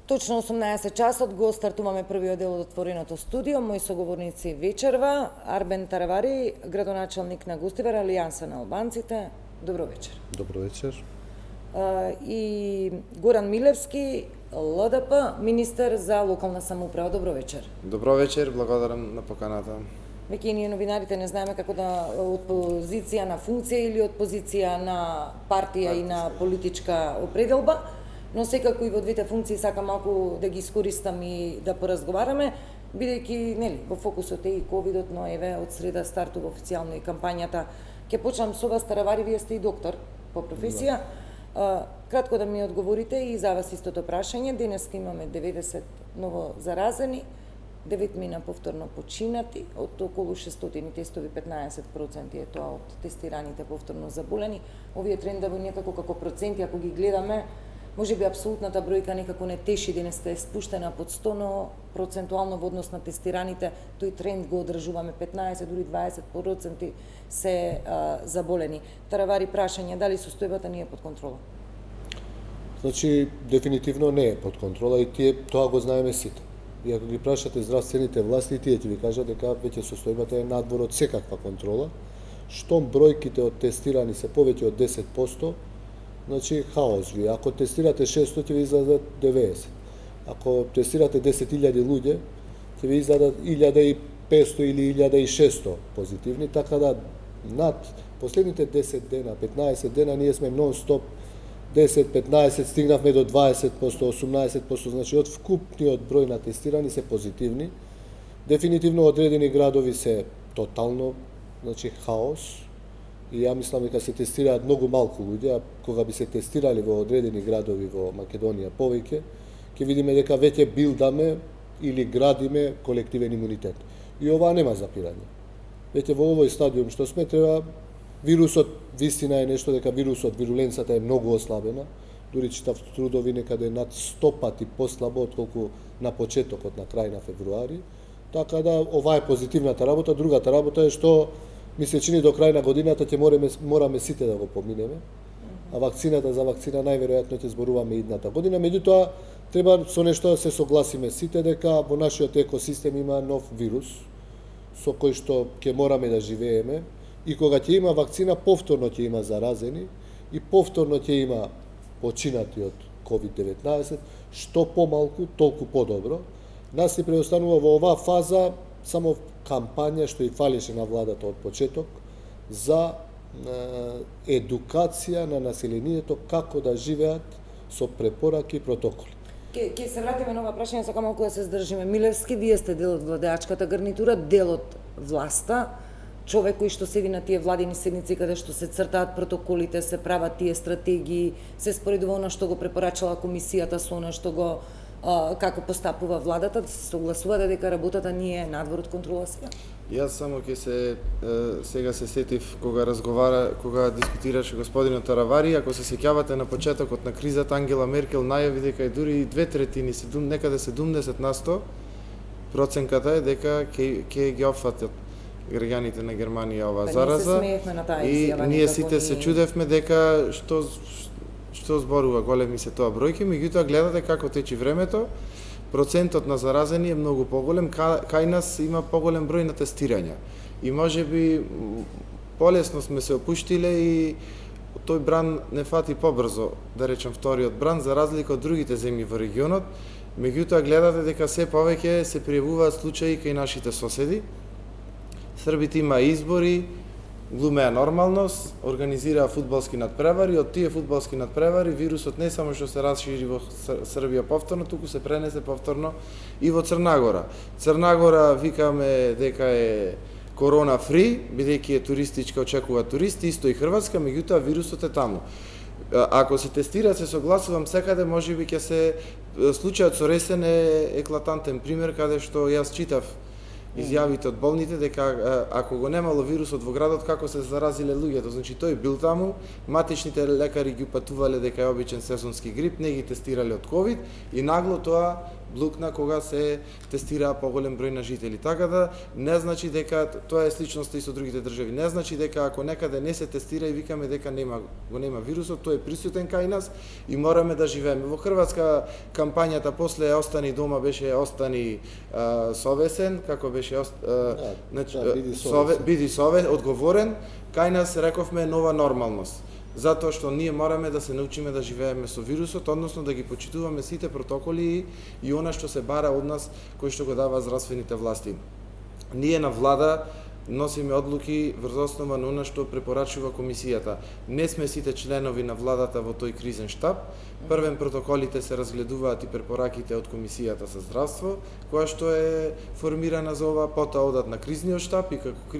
Точно 18 часот го стартуваме првиот дел од отвореното студио. Мои соговорници вечерва, Арбен Таравари, градоначалник на Гостивар, Алијанса на албанците. Добро вечер. Добро вечер. И Горан Милевски, ЛДП, министер за локална самоуправа. Добро вечер. Добро вечер, благодарам на поканата. Веќе ние новинарите не знаеме како да од позиција на функција или од позиција на партија и на политичка определба, но секако и во двете функции сакам малку да ги искористам и да поразговараме, бидејќи нели во фокусот е и ковидот, но еве од среда стартува официјално и кампањата. Ќе почнам со вас, Таравари, вие сте и доктор по професија. Кратко да ми одговорите и за вас истото прашање. Денеска имаме 90 ново заразени, 9 мина повторно починати, од околу 600 тестови 15% е тоа од тестираните повторно заболени. Овие трендови некако како проценти, ако ги гледаме, може би апсолутната бројка некако не теши, денеска е спуштена под 100, но процентуално во однос на тестираните, тој тренд го одржуваме, 15, дури 20% се заболени. Таравари, прашање, дали состојбата не е под контрола? Значи, дефинитивно не е под контрола и тоа го знаеме сите. И ако ги прашате здравствените власти, тие ќе ви кажат дека веќе состојбата е надвор од секаква контрола. Штом бројките од тестирани се повеќе од 10%, значи хаос ви. Ако тестирате 600, ќе ви излезат 90. Ако тестирате 10.000 луѓе, ќе ви излезат 1.500 или 1.600 позитивни, така да над последните 10 дена, 15 дена, ние сме нон-стоп 10-15, стигнавме до 20%, 18%, значи од вкупниот број на тестирани се позитивни. Дефинитивно одредени градови се тотално, значи хаос. И ја мислам дека се тестираат многу малку луѓе, а кога би се тестирали во одредени градови во Македонија повеќе, ќе видиме дека веќе билдаме или градиме колективен имунитет. И ова нема запирање. Веќе во овој стадиум што сме, треба вирусот, вистина е нешто дека вирусот, вируленцата е многу ослабена, дури читав трудови некаде над 100 пати послабо отколку на почетокот, на крај на февруари. Така да ова е позитивната работа. Другата работа е што ми се чини до крај на годината ќе мораме сите да го поминеме, а вакцината за вакцина најверојатно ќе зборуваме идната година. Меѓутоа, треба со нешто да се согласиме сите дека во нашиот екосистем има нов вирус со кој што ќе мораме да живееме и кога ќе има вакцина, повторно ќе има заразени и повторно ќе има починати од COVID-19, што помалку, толку подобро. Нас ни преостанува во оваа фаза само кампања што и фалеше на владата од почеток за едукација на населението како да живеат со препораки и протоколи. Ке се вратиме на ова прашање, сакам малку да се здржиме. Милевски, вие сте дел од владеачката гарнитура, дел од власта, човек кој што седи на тие владини седници каде што се цртаат протоколите, се прават тие стратегии, се споредува она што го препорачала комисијата со она што го како постапува владата, да се согласувате дека работата не е надвор од контрола сега? Јас само сега се сетив кога дискутираше господинот Таравари, ако се сеќавате на почетокот на кризата, Ангела Меркел најави дека е дури 2/3, некаде 70% проценката е дека ќе ги опфатат граѓаните на Германија оваа зараза. И ние сите се чудевме дека што зборува големи се тоа бројки, меѓутоа гледате како течи времето, процентот на заразени е многу поголем, кај нас има поголем број на тестирања. И можеби полесно сме се опуштиле и тој бран не фати побрзо, да речем вториот бран, за разлика од другите земји во регионот, меѓутоа гледате дека се повеќе се пријавуваат случаи кај нашите соседи. Србите има избори, глумеа нормалност, организираа фудбалски надпревари, од тие фудбалски надпревари вирусот не само што се расшири во Србија повторно, туку се пренесе повторно и во Црнагора. Црнагора викаме дека е корона фри, бидејќи е туристичка, очекува туристи, исто и Хрватска, меѓутоа вирусот е таму. Ако се тестира, се согласувам секаде, можеби ќе се случајот со Ресен е еклатантен пример каде што јас читав изјавите од болните дека ако го немало вирусот во градот, како се заразиле луѓето. Значи тој бил таму, матичните лекари ги упатувале дека е обичен сезонски грип, не ги тестирале од ковид и нагло тоа блукна кога се тестираа поголем број на жители. Така да не значи дека тоа е сличноста и со другите држави. Не значи дека ако некаде не се тестира и викаме дека нема вирусот, тој е присутен кај нас и мораме да живееме. Во Хрватска кампањата после остани дома беше остани совесен, како беше биди совесен, одговорен. Кај нас рековме нова нормалност. Затоа што ние мораме да се научиме да живееме со вирусот, односно да ги почитуваме сите протоколи и она што се бара од нас, кој што го дава здравствените власти. Ние на влада носиме одлуки врз основа на она што препорачува комисијата. Не сме сите членови на владата во тој кризен штаб. Првен протоколите се разгледуваат и препораките од комисијата за здравство, која што е формирана за ова, потоа одат на кризниот штаб и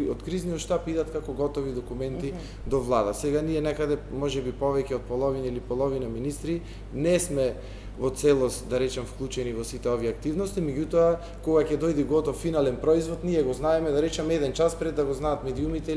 од кризниот штаб идат како готови документи до влада. Сега ние некаде можеби повеќе од половина или половина министри не сме во целост, да речем, вклучени во сите овие активности, меѓутоа, кога ќе дојде готов финален производ, ние го знаеме, да речем, еден час пред да го знаат медиумите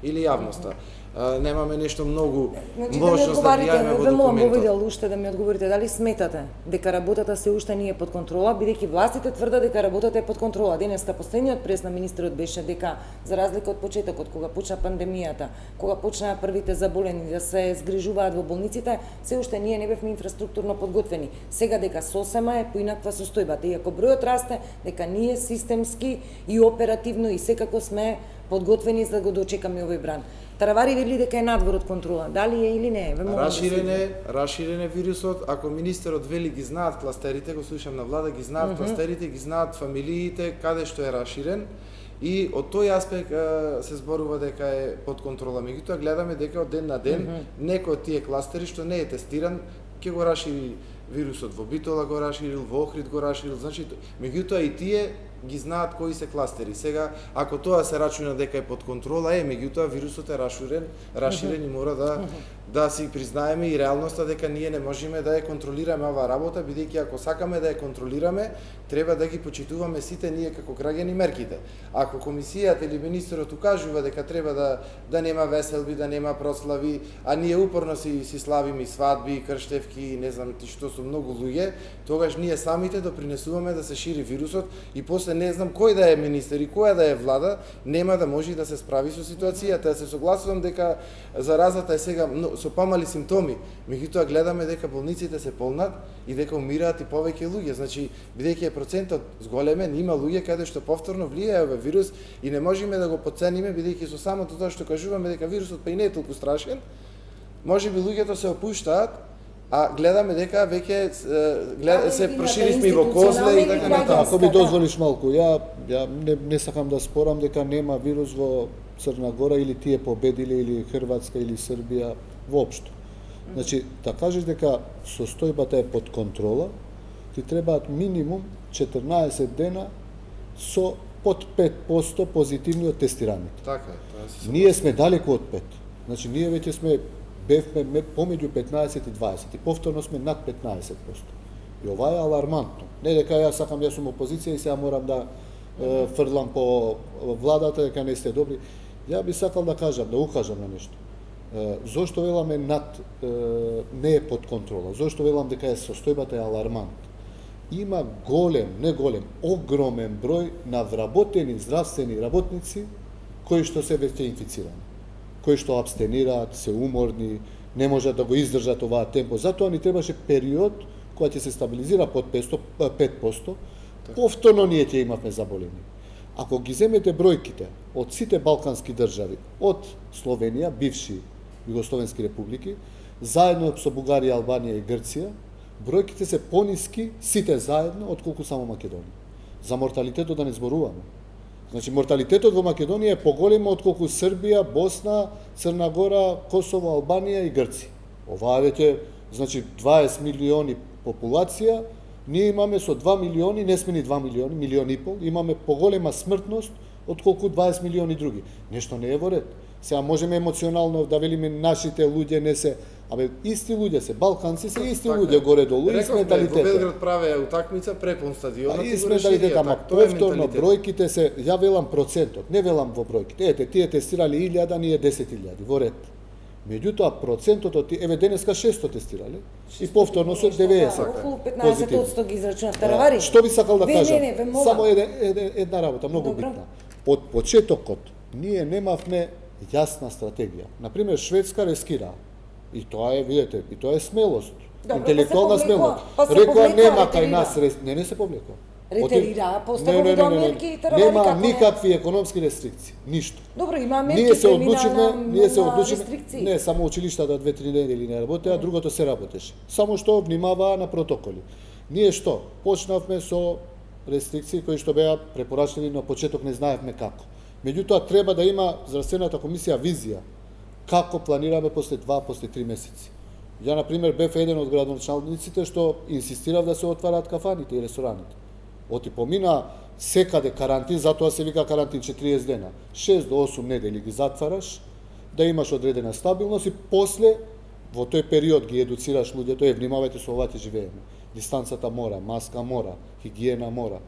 или јавноста. Немаме нешто многу можност да влијаеме во документот. Уште да ми одговорите, дали сметате дека работата се уште не е под контрола, бидејќи властите тврдат дека работата е под контрола. Денеска последниот прес на министерот беше дека, за разлика од почетокот, кога почна пандемијата, кога почнаа првите заболени да се згрижуваат во болниците, се уште ние не бевме инфраструктурно подготвени. Сега дека сосема е поинаква состојбата, и ако бројот расте, дека ние системски и оперативно и секако сме подготвени за да го дочекаме овој бран. Таравари вели дека е надвор од контрола. Дали е или не е? Раширен е вирусот. Ако министерот вели ги знаат кластерите, го слушам на влада, ги знаат кластерите, ги знаат фамилиите, каде што е раширен. И од тој аспект се зборува дека е под контрола. Меѓутоа гледаме дека од ден на ден некој од тие кластери што не е тестиран, ќе го рашири вирусот во Битола, го раширил, во Охрид го раширил, значи, меѓутоа и тие ги знаат кои се кластери. Сега, ако тоа се рачуна дека е под контрола, меѓутоа вирусот е раширен и мора да си признаеме и реалноста дека ние не можеме да ја контролираме оваа работа, бидејќи ако сакаме да ја контролираме, треба да ги почитуваме сите ние како граѓани мерките. Ако комисијата или министерот укажува дека треба да нема веселби, да нема прослави, а ние упорно си славиме и свадби, крштевки, не знам ти што со многу луѓе, тогаш ние самите допринесуваме да се шири вирусот и после не знам кој да е министер и која да е влада, нема да може да се справи со ситуацијата. Се согласувам дека заразата е сега со помали симптоми, меѓутоа гледаме дека болниците се полнат и дека умираат и повеќе луѓе. Значи, бидејќи е процентот зголемен, има луѓе каде што повторно влијае овој вирус и не можеме да го потцениме, бидејќи со самото тоа што кажуваме дека вирусот па и не е толку страшен, можеби луѓето се опуштаат, а гледаме дека веќе се проширисме и во Козле и така натаму. Ако ми дозволиш малку, ја не сакам да спорам дека нема вирус во Црна Гора или тие победиле или Хрватска или Србија воопшто. Значи, да кажеш дека состојбата е под контрола, ти требаат минимум 14 дена со под 5% позитивни од тестираните. Така е. Ние сме далеку од 5. Значи, ние веќе бевме помеѓу 15 и 20 и повторно сме над 15%. И ова е алармантно. Не дека јас сум опозиција и сега морам да фрлам по владата дека не сте добри. Ја би сакал да кажам, да укажам на нешто. Зошто веламе не е под контрола? Зошто велам дека состојбата е алармант? Има огромен број на вработени здравствени работници кои што се веќе инфицирани, кои што абстенираат, се уморни, не можат да го издржат оваа темпо. Затоа ни требаше период која ќе се стабилизира под 5%, повторно ние ќе имавме заболени. Ако ги земете бројките од сите балкански држави, од Словенија, бивши југословенски републики, заедно со Бугарија, Албанија и Грција, бројките се пониски сите заедно отколку само Македонија. За морталитетот да не зборуваме. Значи, морталитетот во Македонија е поголем отколку Србија, Босна, Црна Гора, Косово, Албанија и Грција. Оваа веќе, значи, 20 милиони популација, ние имаме со 2 милиони, не сме ни 2 милиони, милион и пол, имаме поголема смртност отколку 20 милиони други. Нешто не е во ред. Сега можеме емоционално да велиме нашите луѓе не се, исти луѓе се, балканци се исти луѓе горе-долу, и менталитет. Во Белград правеа утакмица препун стадионот и менталитет, ама повторно бројките се, ја велам процентот, не велам во бројките. Ете, тие тестирали 1000, ние 10.000, во ред. Меѓутоа процентот од еве денеска 600 тестирале и повторно со 90. Околу 15% ги израчунат таравари. Што би сакал да кажам? ве молам. Само една работа, многу Добро. битна. Од почетокот ние немавме јасна стратегија. Например, Шведска рескира. И тоа е, видете, и тоа е смелост. Добро, Интелектуална па се повлекла. смелост. Па се Рекоа повлекла, нема кај ретерира. нас не се повлекла. Ретерира, поставува до мерки и таравари Нема како не. никакви економски рестрикции, ништо. Добро, има мерки, Ние се премина одлучивме, на рестрикции. не само училиштата 2-3 недели не работеа, другото се работеше. Само што внимаваа на протоколи. Ние што? Почнавме со рестрикции кои што беа препорачливи, на почеток не знаевме како. Меѓутоа треба да има здравствената комисија визија како планираме после 2, после 3 месеци. Ја, например, бев еден од градоначалниците што инсистирав да се отвараат кафаните и рестораните. Оти помина секаде карантин, затоа се вика карантин 40 дена. 6 до 8 недели ги затвараш, да имаш одредена стабилност и после, во тој период ги едуцираш луѓето, внимавајте со ова ќе живееме. Дистанцата мора, маска мора, хигиена мора.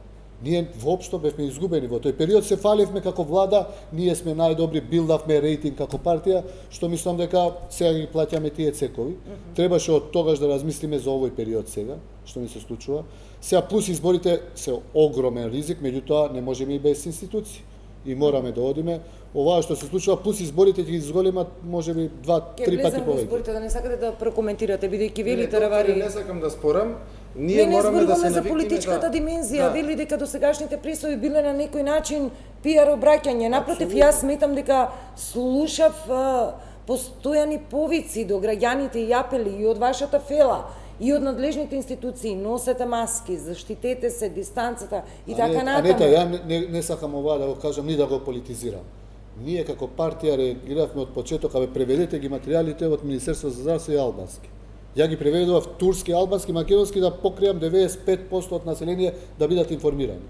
Ние воопшто бевме изгубени во тој период, се фаливме како влада, ние сме најдобри, билдавме рейтинг како партија, што мислам дека сега ги плаќаме тие цекови. Требаше од тогаш да размислиме за овој период сега, што ни се случува. Сега плюс изборите се огромен ризик, меѓутоа не можеме и без институции. И мораме да одиме. Оваа што се случува, плюс изборите ќе ги зголемат можеби 2-3 пати Ќе влеземе во повеќе. изборите, да не сакате да прокоментирате, бидејќи вели Не, таравари. не сакам да спорам. Ние Ние не мораме да се зборуваме за навикнеме политичката да... димензија, вели дека досегашните пресови биле на некој начин пиар обраќање. Напротив, јас сметам дека слушав постојани повици до граѓаните и апели и од вашата фела и од надлежните институции: носете маски, заштитете се, дистанцата и така натаму. Анета, ја не сакам ова да го кажам, ни да го политизирам. Ние како партија реагиравме од почеток, абе преведете ги материјалите од Министерството за здравство и албански. Ја ги преведував турски, албански, македонски да покријам 95% од население да бидат информирани.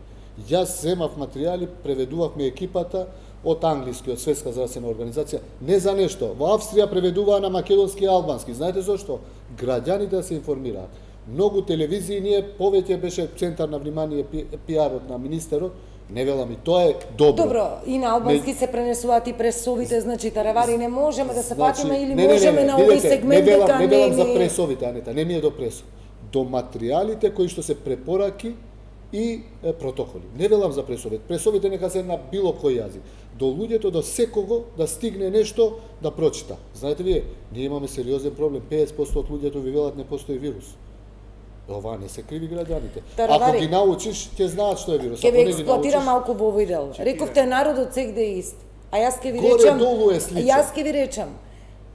Јас земав материјали, преведувавме екипата од англиски, од Светска здравствена организација, не за нешто. Во Австрија преведуваа на македонски и албански. Знаете зошто? Граѓаните да се информираат. Многу телевизии, ние повеќе беше центар на внимание пиарот на министерот, не велам и тоа е добро. Добро, и на албански се пренесуваат и пресовите, значи таравари не можеме да се фатиме или не, можеме на овој видете, сегмент дека не велам за пресовите, Анета, не ми е до пресов. До материјалите кои што се препораки и протоколи. Не велам за пресовите. Пресовите нека се на било кој јазик. До луѓето, до секого да стигне нешто да прочита. Знаете вие, ние имаме сериозен проблем. 50% од луѓето ви велат не постои вирус. Ова не се криви граѓаните. Таравари, Ако ги научиш, ќе знаат што е вирус. ќе Ако ве не ги експлоатирам научиш, малку во овој дел. Рековте народот сегде е ист. А јас ќе ви Горе речам, долу е сличен. јас ќе ви речам,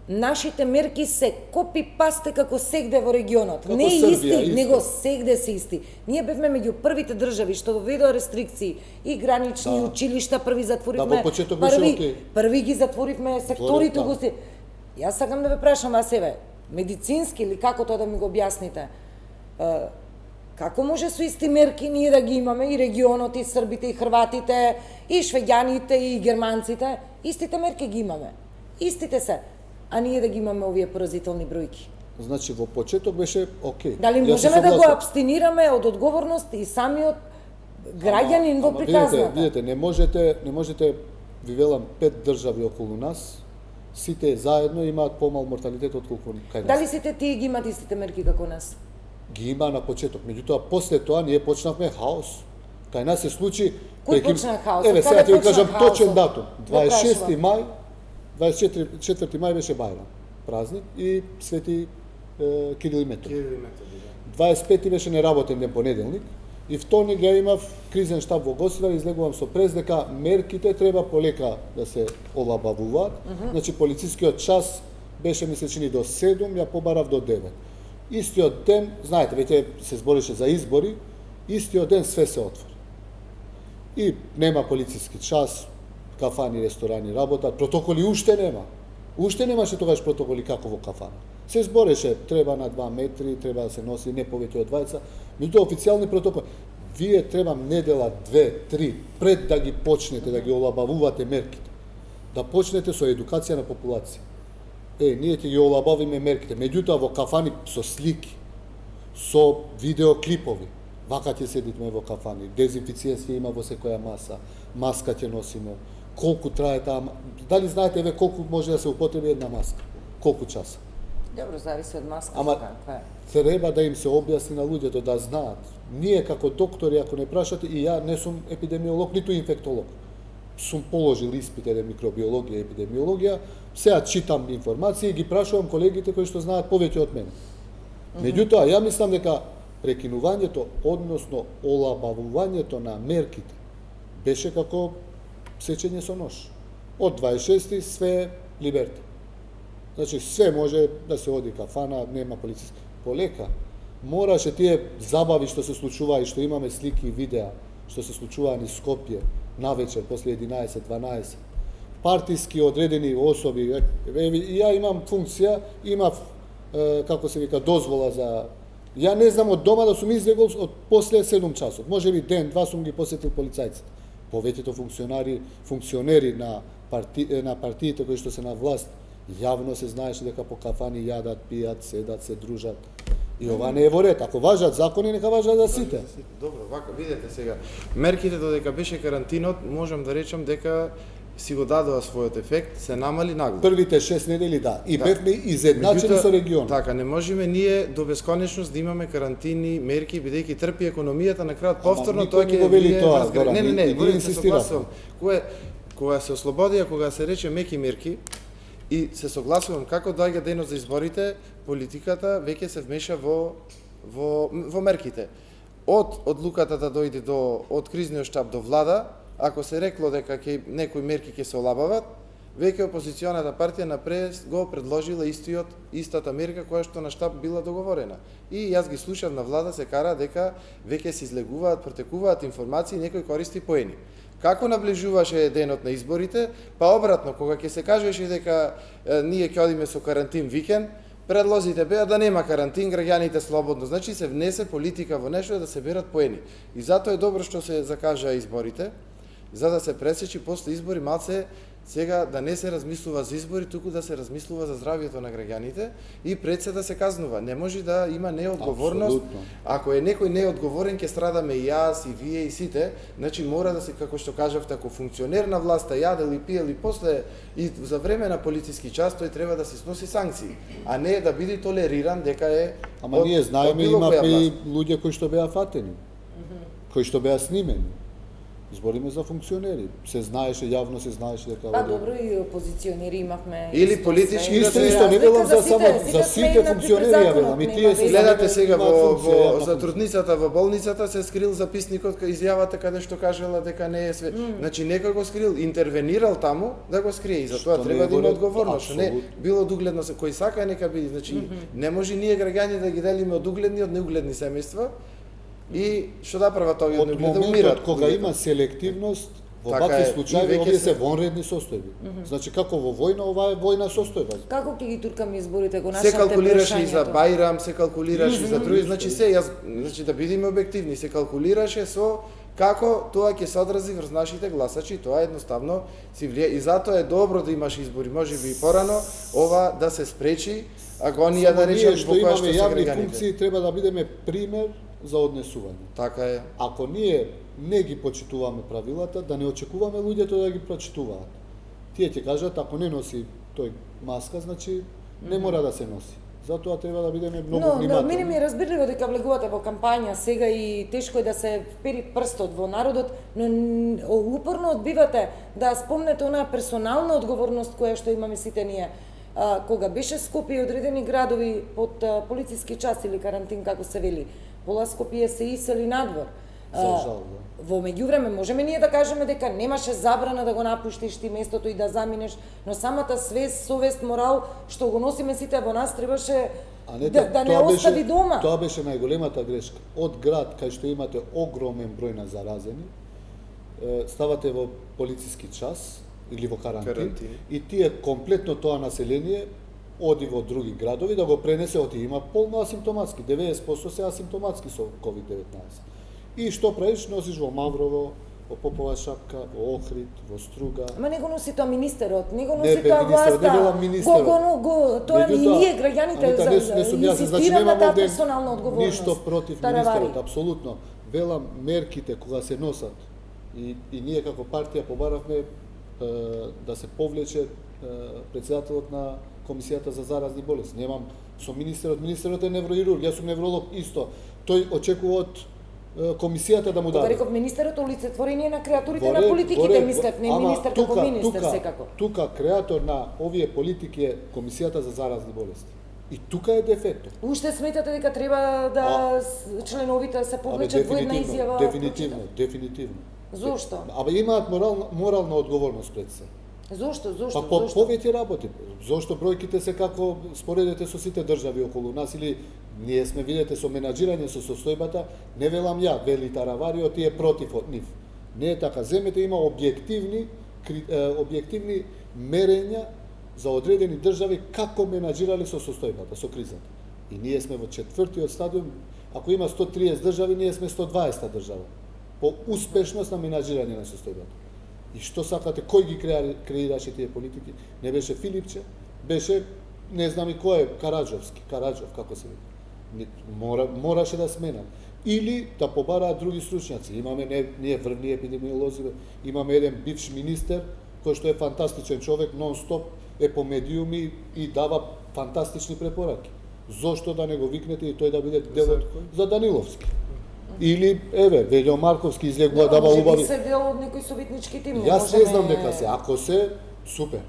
нашите мерки се копи-пасте како сегде во регионот. Како Не Србија, исти, исто. него сегде се исти. Ние бевме меѓу првите држави што воведоа рестрикции и гранични Да. училишта, први затворивме. Да, во почеток беше окей. Први ги затворивме секторите да. гости. Јас сакам да ве прашам вас еве, медицински или како тоа да ми го објасните? Како може со исти мерки ние да ги имаме и регионот, и србите, и хрватите, и швеѓаните, и германците? Истите мерки ги имаме. Истите се. А ние да ги имаме овие поразителни бројки. Значи во почеток беше окей. Дали Јас се можеме да го согласувам. абстинираме од одговорност и самиот граѓанин во приказната? Видете, не можете, ви велам, 5 држави околу нас, сите заедно имаат помал морталитет отколку кај нас. Дали сите тие ги имаат истите мерки како нас? Ги има на почеток, меѓутоа после тоа ние почнавме хаос. Кај нас се случи Кој почна хаосот? Еве сега Каде ќе ви почна кажам хаосот? точен датум. Го 26 прашувам. мај, 24 мај беше Бајрам, празник и Свети Кирил и Метод. 25 беше неработен ден понеделник и вторник ја имав кризен штаб во Гостивар, излегувам со прес дека мерките треба полека да се олабавуваат. Значи полицискиот час беше ми се чини до 7, ја побарав до 9. Истиот ден, знаете, веќе се збореше за избори, истиот ден све се отвори. И нема полициски час, кафани, ресторани работат, протоколи уште нема. Уште немаше тогаш протоколи како во кафана. Се збореше, треба на 2 метри, треба да се носи не повеќе од 20, меѓутоа официјални протоколи. Вие треба недела, 2, 3, пред да ги почнете, да ги олабавувате мерките. Да почнете со едукација на популација. Ние ќе ги олабавиме мерките, меѓутоа во кафани со слики, со видеоклипови. Вака ќе седиме во кафани, дезинфицијенски има во секоја маса, маска ќе носиме, колку трае таа, дали знаете еве колку може да се употреби една маска? колку часа. Добро, зависи од маската. Ама каква е. треба да им се објасни на луѓето да знаат. Ние како доктори, ако не прашате, и ја не сум епидемиолог, ниту инфектолог. Сум положил испит на микробиологија и епидемиологија, сега читам информации и ги прашувам колегите кои што знаат повеќе од мене. Меѓутоа, ја мислам дека прекинувањето, односно олабавувањето на мерките, беше како сечење со нож. Од 26 све либерти. Значи, све може да се оди кафана, нема полициски. Полека, мораше тие забави што се случува и што имаме слики и видеа, што се случува низ Скопје, навечер, после 11-12. Партиски одредени особи, и ја имам функција, имав, како се вика, дозвола за... Ја не знам од дома да сум излегол од после 7 часот. Може би ден, два сум ги посетил полицајците. Повеќето функционери на партиите кои што се на власт, јавно се знаеше дека по кафани јадат, пијат, седат, се дружат. И ова не е во ред. Ако важат закони, нека важат за сите. Добро, вака, видете сега. Мерките додека беше карантинот, можам да речам дека си го дадоа својот ефект, се намали нагло. Првите 6 недели, да. И бевме изедначени со регион. Така, не можеме ние до бесконечност да имаме карантини, мерки, бидејќи трпи економијата, на крајот повторно тоа ќе вели тоа. Не, се согласувам. Кога се ослободија, кога се рече меки мерки, и се согласувам, како доаѓа денот за изборите, политиката веќе се вмеша во мерките. Од одлуката да дојде од кризниот штаб до влада, ако се рекло дека некои мерки ќе се олабават, веќе опозиционата партија напред го предложила истата мерка која што на штаб била договорена. И јас ги слушав на влада се кара дека веќе се излегуваат, протекуваат информации, некој користи поени. Како наближуваше денот на изборите, па обратно, кога ќе се кажеше дека ние ќе одиме со карантин викенд, предлозите беа да нема карантин, граѓаните слободно. Значи се внесе политика во нешто да се берат поени. И затоа е добро што се закажаа изборите, за да се пресечи после избори малце сега да не се размислува за избори, туку да се размислува за здравјето на граѓаните и пред се да се казнува. Не може да има неодговорност. Абсолютно. Ако е некој неодговорен, ќе страдаме и јас, и вие, и сите. Значи мора да се, како што кажавте, ако функционер на власта јадел и пиел и после и за време на полициски час, тој треба да се сноси санкции, а не да биде толериран дека е. Ама ние знаеме, има и луѓе кои што беа фатени, кои што беа снимени. Збориме за функционери. Се знаеше, јавно се знаеше дека... Па добро, и опозиционери имавме... Или политички... Исто, не велам за само за сите функционери, ја велам. И тие се... Гледате сега за трудницата во болницата се скрил записникот кај изјавата каде што кажала дека не е све. Значи некој го скрил, интервенирал таму да го скрие и затоа треба да има одговорност, што не било одугледно кој сака нека биде. Значи не може ние граѓани да ги делиме од угледни од неугледни семејства. И што да прават овие од моментот кога има селективност, во вакви случаи овие се вонредни состојби. Значи како во војна, ова е војна состојба. Како ќе ги туркаме изборите, го нашавте се калкулираше и за Бајрам, се калкулираше и за други, значи значи да бидеме објективни, се калкулираше со како тоа ќе се одрази врз нашите гласачи, тоа едноставно си влија и затоа е добро да имаш избори, можеби и порано ова да се спречи агонија да речем во која што се јавни функции треба да бидеме пример за однесување. Така е. Ако ние не ги почитуваме правилата, да не очекуваме луѓето да ги прочитуваат. Тие ќе кажат, ако не носи тој маска, значи не мора да се носи. Затоа треба да бидеме многу внимателни. Мене ми е разбирливо дека влегувате во кампања сега и тешко е да се впери прстот во народот, но упорно одбивате да спомнете онаа персонална одговорност која што имаме сите ние. Кога беше Скопје и одредени градови под полициски час или карантин, како се вели, пола Скопје се исели надвор. За жал, да. Во меѓувреме можеме ние да кажеме дека немаше забрана да го напуштиш ти местото и да заминеш, но самата свест, совест, морал што го носиме сите во нас требаше да не остави дома. Тоа беше најголемата грешка. Од град кај што имате огромен број на заразени, ставате во полициски час или во карантин. И тие комплетно тоа население оди во други градови да го пренесе, има полно асимптоматски, 90% се асимптоматски со COVID-19. И што правиш? Носиш во Маврово, во Попова шапка, во Охрид, во Струга. Ама не го носи тоа министерот, не го носи тоа власта. Не велам министерот. Тоа и ние граѓаните инсистираме на таа персонална одговорност. Ништо против министерот, апсолутно. Велам мерките кога се носат и ние како партија побаравме да се повлече председателот на Комисијата за заразни болести. Немам со министерот е невроирург, јас сум невролог исто. Тој очекува од комисијата да му даде. Реков министерот олицетворение на креатурите на политиките, мислев, не министер како министер секако. Тука креатор на овие политики е Комисијата за заразни болести. И тука е дефектот. Уште сметате дека треба да членовите се повлечат во една изјава? Дефинитивно. Зошто? Имаат морална одговорност пред се. Зошто? Повеќе работи. Зошто бројките се како споредете со сите држави околу нас или ние сме видете со менаџирање со состојбата, не велам ја, вели Таравари, тие против од нив. Не е така. Земете има објективни мерења за одредени држави како менаџирале со состојбата, со кризата. И ние сме во четвртиот стадиум, ако има 130 држави, ние сме 120 држава. По успешност на менаџирање на состојбата. И што сакате, кој ги креираше тие политики? Не беше Филипче, беше, не знам и кој е, Караджов, како се вика. Мораше да сменат. Или да побараат други стручњаци. Имаме ние врвни епидемиолози, имаме еден бивш министер, кој што е фантастичен човек, нон-стоп, е по медиуми и дава фантастични препораки. Зошто да не го викнете и тој да биде дел за Даниловски? Или, Велјо Марковски излегува дава убави. Може би се дел од некој советнички тим. Јас не знам дека се. Ако се, супер.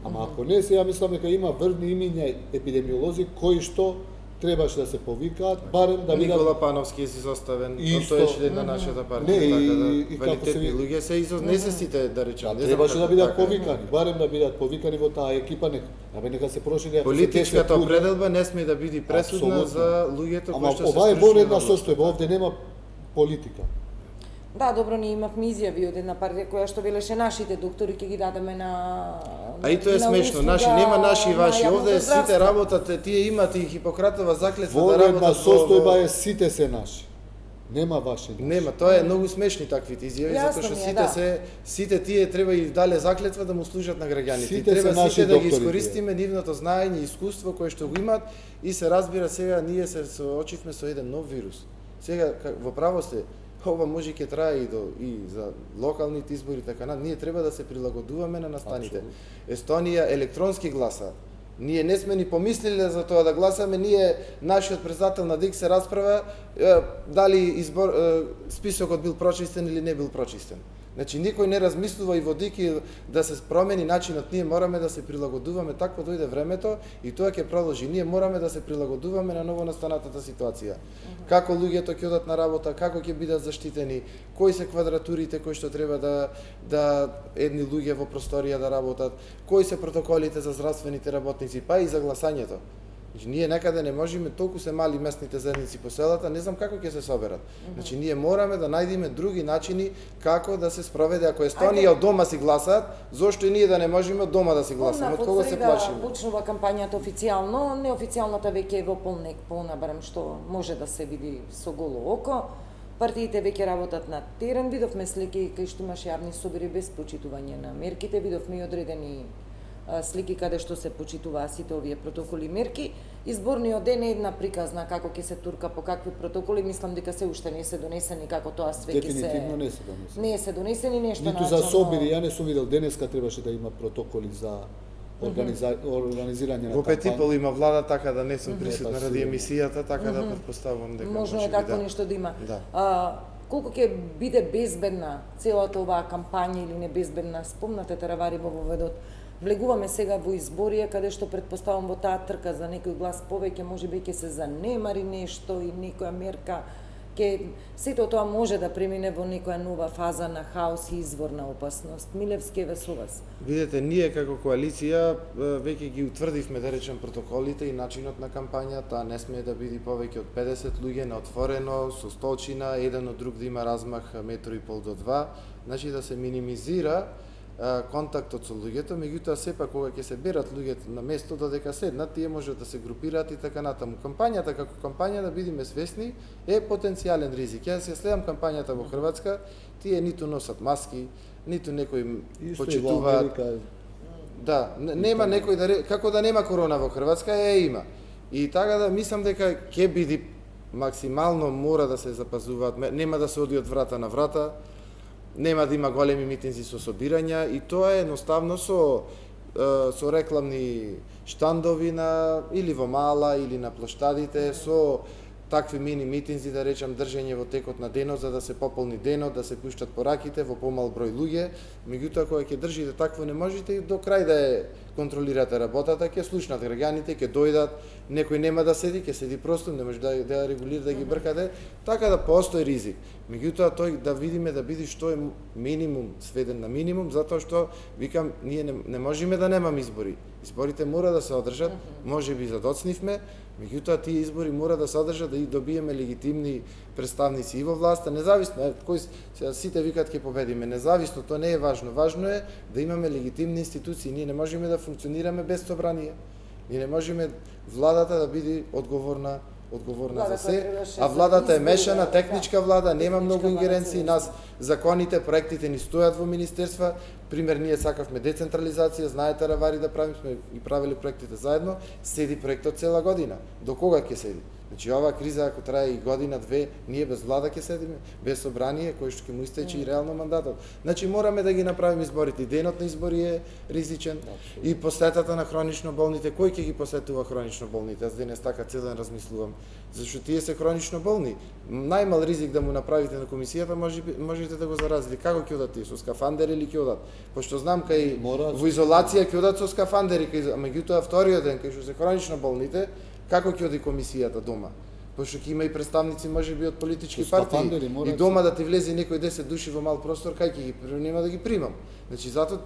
Ама ако не се, ја мислам дека има врвни имиња епидемиолози кои што требаше да се повикаат, барем да видат... Никола Пановски е изоставен, тој е член на нашата партија, така да квалитетни луѓе се не се сите, да речам. Требаше да бидат повикани, барем да бидат повикани во таа екипа, нека се прошири... Политичката определба не сме да биде пресудна за луѓето кои што се ова е вонредна состојба, овде нема политика. Да, добро, ние имавме изјави од една партија која што велеше нашите доктори ќе ги дадеме на... А и тоа е смешно, нема наши и ваши, овде сите работат, тие имат и Хипократова заклетва да работат во... состојба е сите се наши. Нема ваши. Нема, тоа е многу смешни таквите изјави, затоа што сите тие треба и дале заклетва да му служат на граѓаните. Треба сите да ги искористиме нивното знаење и искуство кое што го имат и се разбира сега ние се соочивме со еден нов вирус. Сега во право сте, ова може ќе трае и за локалните избори, така ние треба да се прилагодуваме на настаните. Естонија електронски гласа. Ние не сме ни помислиле за тоа да гласаме, нашиот председател на ДИК се расправа дали списокот бил прочистен или не бил прочистен. Значи никој не размислува и во ДИК да се промени начинот, ние мораме да се прилагодуваме, такво дојде времето и тоа ќе продолжи. Ние мораме да се прилагодуваме на новонастанатата ситуација. Како луѓето ќе одат на работа, како ќе бидат заштитени, кои се квадратурите кои што треба да едни луѓе во просторија да работат, кои се протоколите за здравствените работници, па и за гласањето. Значи, ние некаде не можеме, толку се мали местните заедници по селата, не знам како ќе се соберат. Значи, ние мораме да најдеме други начини како да се спроведе. Ако Естонија од дома си гласаат, зошто и ние да не можеме од дома да си гласаме? Од кого се плашиме? Почнува кампањата официјално, неофицијалната веќе е во полнек, понабарам што може да се види со голо око. Партиите веќе работат на терен, видовме слики кај што имаше јавни собори без почитување на мерките, видовме и одредени слики каде што се почитуваа сите овие протоколи и мерки. Изборниот ден е една приказна како ќе се турка по какви протоколи, мислам дека се уште не се донесени, како тоа све ќе се... Дефинитивно не се донесени. Не се донесени нешто ниту за собори, ја не сум видел, денеска требаше да има протоколи за организирање на кампања. Во Петипол има влада, така да не сум присутна ради емисијата, така да претпоставувам дека можно е такво нешто да има. Колку ќе биде безбедна целата оваа кампања или не безбедна, спомнате Таравари во воведот. Влегуваме сега во изборија, каде што предпоставам во таа трка за некој глас повеќе, можеби ќе се занемари нешто и некоја мерка, сето тоа може да премине во некоја нова фаза на хаос и изворна опасност. Милевски е со вас. Видете, ние како коалиција веќе ги утврдивме, да речем, протоколите и начинот на кампањата, не сме да биде повеќе од 50 луѓе на отворено, со столчина, еден од друг да има размах 1,5 метри до 2, значи да се минимизира контактот со луѓето, меѓутоа сепак кога ќе се берат луѓето на место додека седнат, тие можат да се групираат и така натаму. Кампањата како кампања, да бидеме свесни, е потенцијален ризик. Јас ја следам кампањата во Хрватска, тие ниту носат маски, ниту некој почитуваат. Да, нема некој како да нема корона во Хрватска, има. И така да мислам дека ќе биде максимално мора да се запазуваат, нема да се оди од врата на врата. Нема да има големи митинзи со собирања и тоа е едноставно со со рекламни штандови на или во мала или на плоштадите со такви мини митинзи, да речам, држење во текот на денот за да се пополни денот, да се пуштат пораките во помал број луѓе. Меѓутоа кога ќе држите такво не можете и до крај да ја контролирате работата, ќе слушнат граѓаните, ќе дојдат, некој нема да седи, ќе седи просто, не може да регулира, да ги бркате, така да постои ризик. Меѓутоа тој да видиме да биде што е минимум сведен на минимум, затоа што викам ние не можеме да немаме избори. Изборите мора да се одржат, можеби задоцнивме, меѓутоа тие избори мора да се одржат да и добиеме легитимни представници и во власта, независно кој сите викаат ќе победиме, независно тоа не е важно. Важно е да имаме легитимни институции. Ние не можеме да функционираме без собрание. Ние не можеме владата да биде одговорна за се, а владата е мешана, техничка влада, нема многу ингеренции, нас законите, проектите ни стојат во министерства. Пример, ние сакавме децентрализација, знаете Равари да правим, сме и правили проектите заедно, седи проектот цела година. До кога ќе седи? Значи оваа криза ако трае и година, две, ние без влада ќе седиме, без собрание кој што ќе му истече и реално мандатот. Значи мораме да ги направиме изборите. И денот на избори е ризичен и посетата на хронично болните. Кој ќе ги посетува хронично болните? Аз денес така цел ден размислувам. Зашто тие се хронично болни. Најмал ризик да му направите на комисијата, можете да го заразите. Како ќе одат тие? Со скафандери или ќе одат? Пошто знам кај во изолација ќе одат со скафандери, меѓутоа вториот ден кај што се хронично болните, како ќе оди комисијата дома? Пошто ќе има и представници можеби од политички партии и дома да ти влезе некој 10 души во мал простор, кај ќе ги нема да ги примам. Значи затоа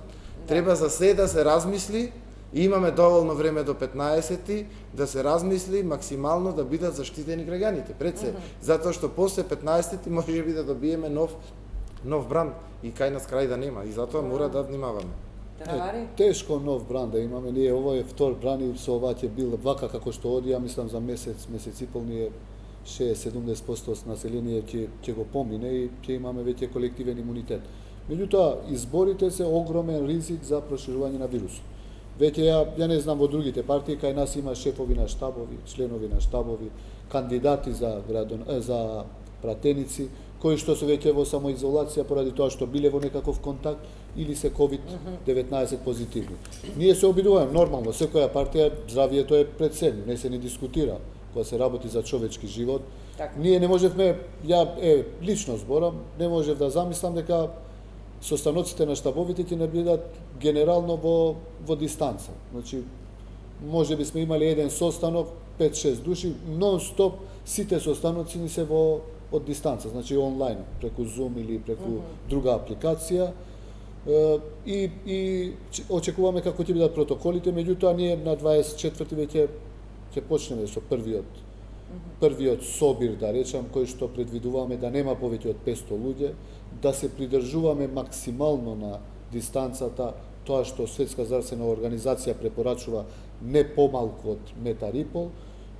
треба за се да се размисли и имаме доволно време до 15-ти да се размисли максимално да бидат заштитени граѓаните пред се, затоа што после 15-ти можеби да добиеме нов бран и кај нас крај да нема и затоа мора да внимаваме. Тешко нов бран да имаме, ние овој втор бран и со ова ќе бил вака како што оди, ја мислам за месец и пол ние 60-70% население ќе го помине и ќе имаме веќе колективен имунитет. Меѓутоа, изборите се огромен ризик за проширување на вирусот. Веќе ја не знам во другите партии, кај нас има шефови на штабови, членови на штабови, кандидати за пратеници, кои што се веќе во самоизолација поради тоа што биле во некаков контакт или се COVID-19 позитивни. Ние се обидуваме нормално, секоја партија здравието е пред се, не се ни дискутира кога се работи за човечки живот. Ние не можевме, лично зборам, не можев да замислам дека состаноците на штабовите ќе не бидат генерално во дистанца. Значи, може би сме имали еден состанок, 5-6 души, нон-стоп сите состаноци ни се од дистанца, значи онлайн, преку Zoom или преку друга апликација. И очекуваме како ќе бидат протоколите, меѓутоа ние на 24-ти веќе ќе почнеме со првиот собир, да речам, кој што предвидуваме да нема повеќе од 500 луѓе, да се придржуваме максимално на дистанцата, тоа што Светска здравствена организација препорачува не помалку од метар и пол,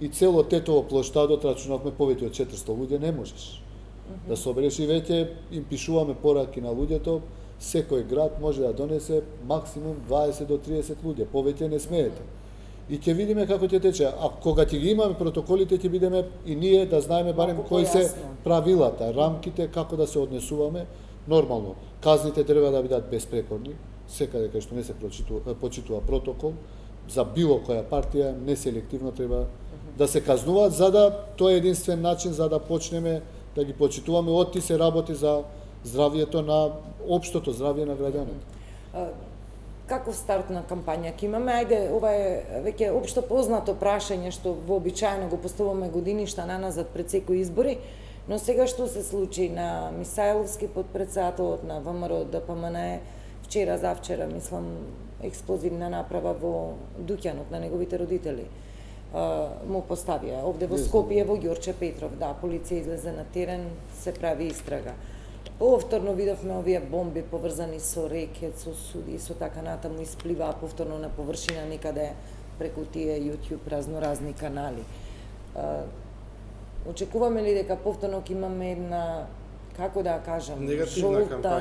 и цело Тетово плоштадот рачунавме повеќе од 400 луѓе не можеш да собереш и веќе им пишуваме пораки на луѓето, секој град може да донесе максимум 20 до 30 луѓе, повеќе не смеете. И ќе видиме како ќе тече, а кога ќе ги имаме протоколите ќе бидеме и ние да знаеме барем кои се правилата, рамките, како да се однесуваме нормално. Казните треба да бидат безпрекорни, секаде кај што не се почитува протокол, за било која партија неселективно треба да се казнуваат, за да тоа е единствен начин за да почнеме да ги почитуваме, отти се работи за здравието на општото здравје на граѓаните. Каков старт на кампања ќе имаме? Ајде, ова е веќе општо познато прашање што вообичаено го поставуваме годиништа наназад пред секои избори, но сега што се случи на Мисајловски подпредседателот на ВМРО ДПМН вчера, завчера, мислам, експлозивна направа во дуќанот на неговите родители му поставија. Овде во Скопје, во Ѓорче Петров, да, полиција излезе на терен, се прави истрага. Повторно видовме овие бомби поврзани со рекет, со суди и со така натаму испливаа повторно на површина некаде преку тие YouTube разноразни канали. Очекуваме ли дека повторно ќе имаме една, како да кажам, жолта,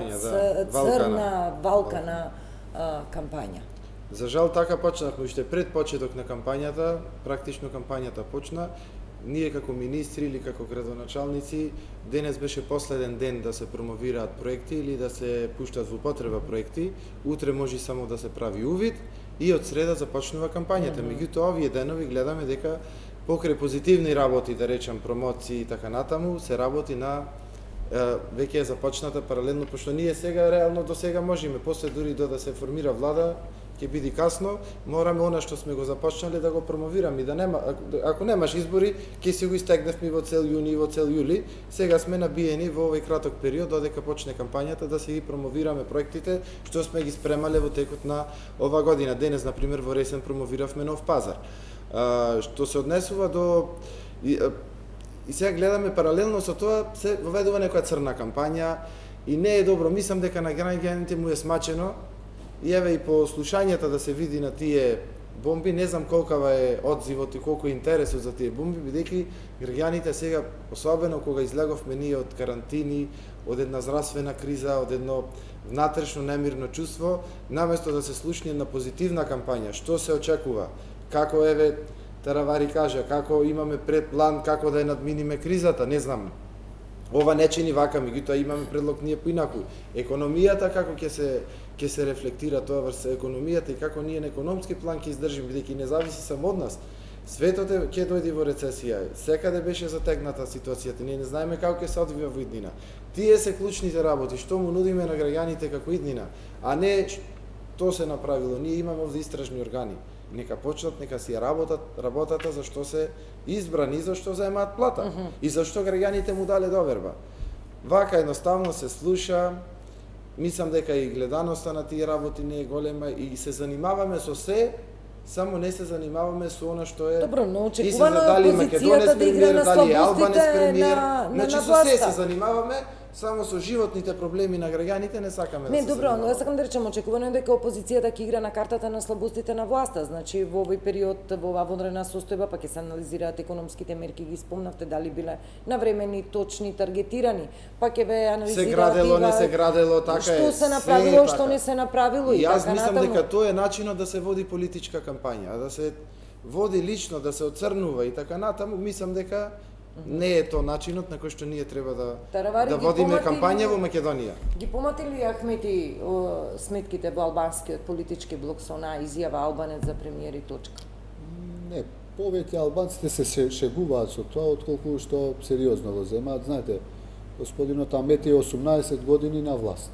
црна, валкана кампања? За жал така почнавме уште пред почеток на кампањата, практично кампањата почна. Ние како министри или како градоначалници, денес беше последен ден да се промовираат проекти или да се пуштат во употреба проекти. Утре може само да се прави увид и од среда започнува кампањата. Меѓутоа, овие денови гледаме дека покрај позитивни работи, да речам, промоции и така натаму, се работи на веќе е започната паралелно, пошто ние сега реално до сега можеме, после дури до да се формира влада, ќе биде касно, мораме она што сме го започнале да го промовираме и да нема, ако немаш избори, ќе си го истегневме во цел јуни и во цел јули. Сега сме набиени во овој краток период додека почне кампањата да се ги промовираме проектите што сме ги спремале во текот на ова година. Денес на пример во Ресен промовиравме нов пазар. Што се однесува до и сега гледаме паралелно со тоа се воведува некоја црна кампања и не е добро. Мислам дека на граѓаните му е смачено. И еве и по слушањата да се види на тие бомби, не знам колкава е одзивот и колку е интересот за тие бомби, бидејќи граѓаните сега, особено кога излеговме ние од карантини, од една здравствена криза, од едно внатрешно немирно чувство, наместо да се слушне на позитивна кампања, што се очекува, како еве Таравари кажа, како имаме пред план, како да ја надминиме кризата, не знам. Ова не чини вака, меѓутоа имаме предлог ние поинаку. Економијата како ќе се рефлектира тоа врз економијата и како ние на економски план ќе издржиме, бидејќи не зависи само од нас. Светот ќе дојде во рецесија. Секаде беше затегната ситуацијата. Ние не знаеме како ќе се одвива во иднина. Тие се клучните работи, што му нудиме на граѓаните како иднина, а не што се направило. Ние имаме овде истражни органи. Нека почнат, нека си работата за што се избрани, за што заемаат плата и за што граѓаните му дале доверба. Вака едноставно се слуша, мислам дека и гледаноста на тие работи не е голема и се занимаваме со се, само не се занимаваме со она што е. Добро, но и се очекувано задали е Македонец опозицијата да игра премиер, на дали Албанец слабостите премиер, на значи со власта. се се занимаваме, само со животните проблеми на граѓаните не сакаме Не, да се добро, но занимаваме. јас сакам да речем, очекувано е дека опозицијата ќе игра на картата на слабостите на власта. Значи, во овој период, во оваа вонредна состојба, па ќе се анализираат економските мерки, ги спомнавте, дали биле навремени, точни, таргетирани, па ќе ве анализираат се градело, не се градело, така е. Што се се направило, е што така. не се направило и Јас така мислам натаму. дека тоа е начинот да се води политичка кампања, да се води лично, да се оцрнува и така натаму, мислам дека не е тоа начинот на кој што ние треба Таравари да ги водиме помати кампања ли- во Македонија. Ги помати ли Ахмети сметките во албанскиот политички блок со онаа изјава Албанец за премиер и точка? Не, повеќе албанците се шегуваат со тоа, отколку што сериозно го земаат. Знаете, господинот Амети е 18 години на власт.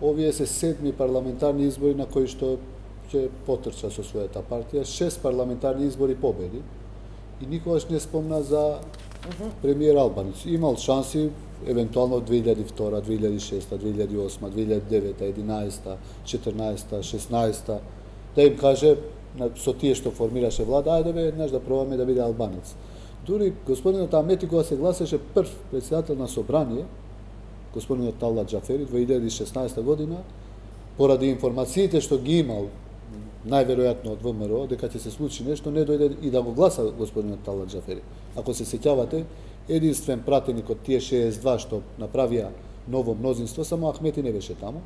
Овие се 7 парламентарни избори на кои што ќе потрча со својата партија, 6 парламентарни избори победи и никогаш не спомна за премиер Албанец. Имал шанси евентуално 2002, 2006, 2008, 2009, 11, 14, 16 да им каже со тие што формираше влада, ајде бе еднаш да пробаме да биде албанец. Дури господинот Амети кога се гласеше прв председател на собрание, господинот Талат Џафери во 2016 година, поради информациите што ги имал најверојатно од ВМРО дека ќе се случи нешто, не дојде и да го гласа господинот Талат Џафери. Ако се сеќавате, единствен пратеник од тие 62 што направија ново мнозинство, само Ахмети не беше таму.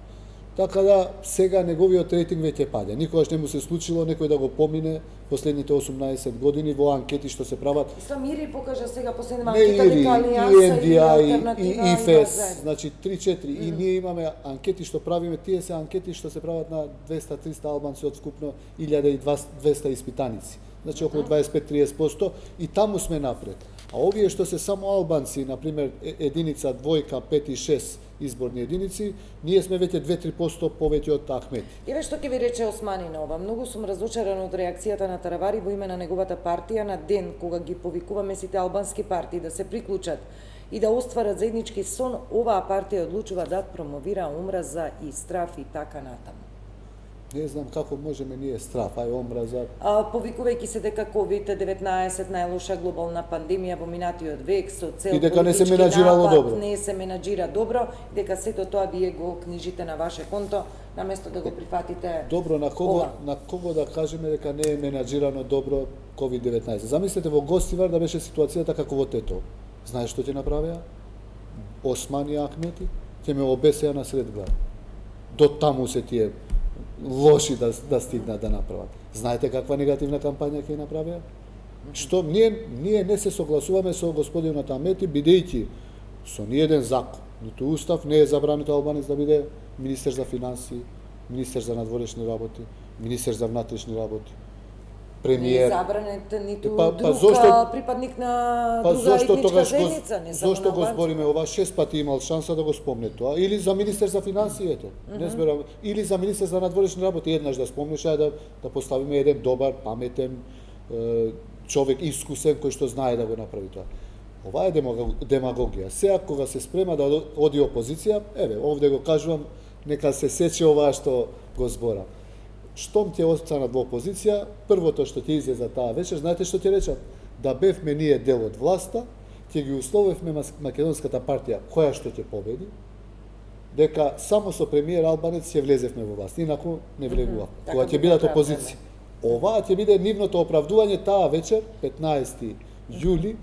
Така да сега неговиот рейтинг веќе паѓа. Никогаш не му се случило некој да го помине последните 18 години во анкети што се прават. Самири покажа сега последна Не анкета Ири, дека и Алијанса или NDI, Алтернатива и ИФЕС, заедно. значи 3-4. И ние имаме анкети што правиме, тие се анкети што се прават на 200-300 албанци од вкупно 1200 испитаници. Значи околу 25-30% и таму сме напред. А овие што се само албанци, на пример единица, двојка, 5 и 6 изборни единици, ние сме веќе 2-3% повеќе од Ахмети. Еве што ќе ви рече Османи на ова. Многу сум разочаран од реакцијата на Таравари во име на неговата партија на ден кога ги повикуваме сите албански партии да се приклучат и да остварат заеднички сон, оваа партија одлучува да промовира омраза и страф и така натаму. Не знам како можеме ние страф, ај омраза. Повикувајќи се дека COVID-19 најлоша глобална пандемија во минатиот век со цел И дека не се политички менаџирало напад, добро. не се менаџира добро, дека сето тоа вие го книжите на ваше конто, наместо да го прифатите. Добро, ова. на кого да кажеме дека не е менаџирано добро COVID-19? Замислете во Гостивар да беше ситуацијата како во Тето. Знаеш што ќе направија? Османи и Ахмети ќе ме обесеа на сред град. До таму се тие лоши да стигнат да направат. Знаете каква негативна кампања ќе направија? Што ние не се согласуваме со господинот Амети, бидејќи со ниеден закон, ниту устав не е забрането албанец да биде министер за финансии, министер за надворешни работи, министер за внатрешни работи, Не е премиер. забранет ниту Па друг зошто- припадник на Па друга зошто етничка тогаш заедница, не само зошто на го албанци. збориме ова 6 пати имал шанса да го спомне тоа, или за министер за финансиите, не зберам, или за министер за надворешни работи еднаш да спомнеш, да поставиме еден добар, паметен човек, искусен кој што знае да го направи тоа. Ова е демагогија. Сега кога се спрема да оди опозиција, еве, овде го кажувам, нека се сече ова што го зборам. Штом ќе останат во опозиција, првото што ќе излезе таа вечер, знаете што ќе речат? Да бевме ние дел од власта, ќе ги условевме македонската партија која што ќе победи, дека само со премиер албанец ќе влезевме во власт, инаку не влегува. Кога ќе бидат опозиција. Оваа ќе биде нивното оправдување таа вечер, 15 јули,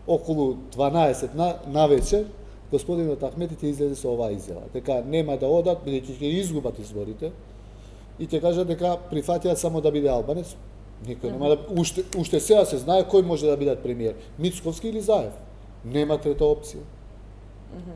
околу 12 на вечер, господинот Ахмети ќе излезе со оваа изјава. Дека нема да одат, бидејќи ќе изгубат изборите, и ќе кажат дека прифатиат само да биде албанец. Никој нема да уште сега се знае кој може да биде премиер, Мицковски или Заев. Нема трета опција.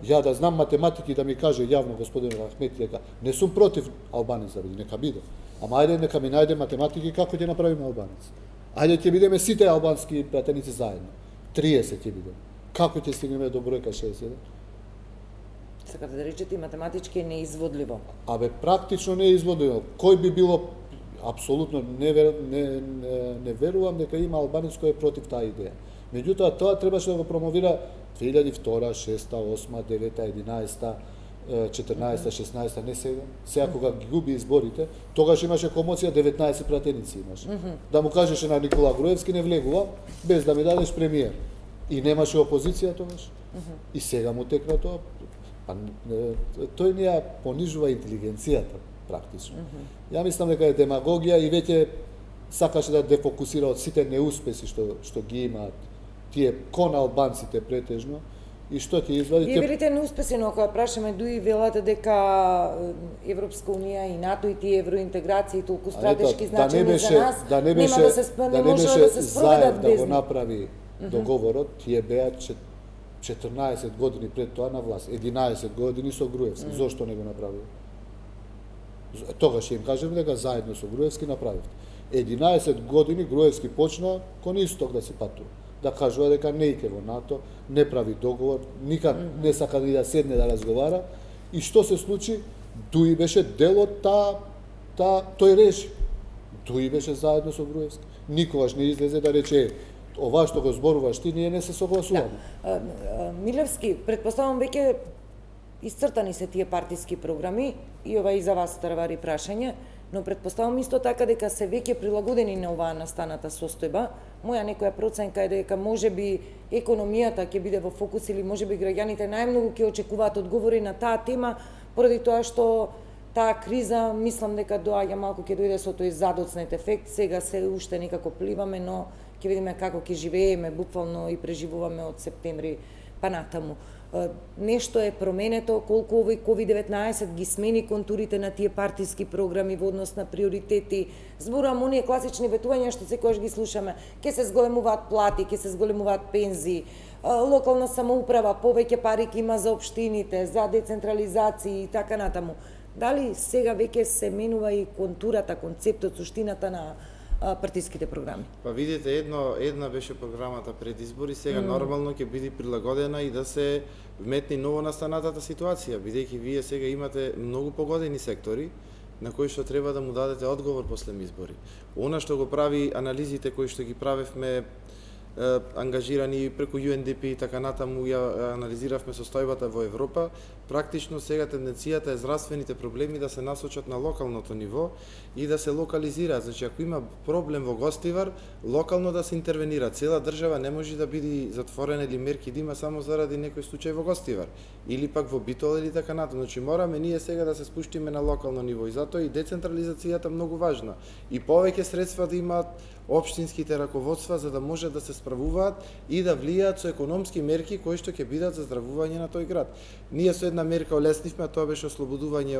Ја да знам математики да ми каже јавно господин Ахмети дека не сум против албанец да биде, нека биде. Ама ајде нека ми најде математики како ќе направиме албанец. Ајде ќе бидеме сите албански пратеници заедно. 30 ќе бидеме. Како ќе стигнеме до бројка 61? Сакате да речете и математички е неизводливо. Абе, практично не е изводено. Кој би било, апсолутно не верувам дека има албанец кој е против таа идеја. Меѓутоа, тоа требаше да го промовира 2002, 6, 8, 9, 11, 14, 16, не сега. Сега кога ги губи изборите, тогаш имаше комоција, 19 пратеници имаше. Да му кажеше на Никола Груевски не влегува, без да ми дадеш премиер. И немаше опозиција тогаш. И сега му текна тоа. Тој ни ја понижува интелигенцијата, практично. Ја мислам дека е демагогија и веќе сакаше да дефокусира од сите неуспеси што ги имаат тие кон албанците претежно и што ќе извади. Вие велите неуспеси, но кога прашаме дуи велате дека Европска унија и НАТО и тие евроинтеграции толку стратешки значени за нас, не може да се спроведат без да го направи договорот, тие беа 14 години пред тоа на власт, 11 години со Груевски. Зошто не го направи? Тогаш ќе им кажем дека заедно со Груевски направивте. 11 години Груевски почна кон исток да се патува. Да кажува дека не иде во НАТО, не прави договор, никад не сака да седне да разговара. И што се случи? Дуи беше дел од тој режим. Дуи беше заедно со Груевски. Никогаш не излезе да рече ова што го зборуваш ти, ние не се согласуваме. Милевски, предпоставам веќе исцртани се тие партиски програми и ова и за вас Таравари прашање, но предпоставам исто така дека се веќе прилагодени на оваа настаната состојба. Моја некоја проценка е дека можеби економијата ќе биде во фокус или можеби граѓаните најмногу ќе очекуваат одговори на таа тема, поради тоа што таа криза, мислам дека доаѓа малку ќе дојде со тој задоцнет ефект, сега се уште некако пливаме, но ќе видиме како ќе живееме буквално и преживуваме од септември па натаму. Нешто е променето, колку овој COVID-19 ги смени контурите на тие партиски програми во однос на приоритети. Зборувам оние класични ветувања што секогаш ги слушаме. Ке се зголемуваат плати, ке се зголемуваат пензии, локална самоуправа, повеќе пари ќе има за општините, за децентрализација и така натаму. Дали сега веќе се менува и контурата, концептот, суштината на партиските програми? Па видите, една беше програмата пред избори, сега нормално ќе биде прилагодена и да се вметни ново настанатата ситуација, бидејќи вие сега имате многу погодени сектори на кои што треба да му дадете одговор после избори. Она што го прави анализите кои што ги правевме ангажирани преку UNDP и така натаму, ја анализиравме состојбата во Европа, практично сега тенденцијата е здравствените проблеми да се насочат на локалното ниво и да се локализираат. Значи, ако има проблем во Гостивар, локално да се интервенира. Цела држава не може да биде затворена или мерки да има само заради некој случај во Гостивар. Или пак во Битол или така натаму. Значи, мораме ние сега да се спуштиме на локално ниво и затоа и децентрализацијата многу важна. И повеќе средства да имаат општинските раководства за да може да се справуваат и да влијаат со економски мерки кои што ќе бидат за здравување на тој град. Ние со една мерка олеснивме, а тоа беше ослободување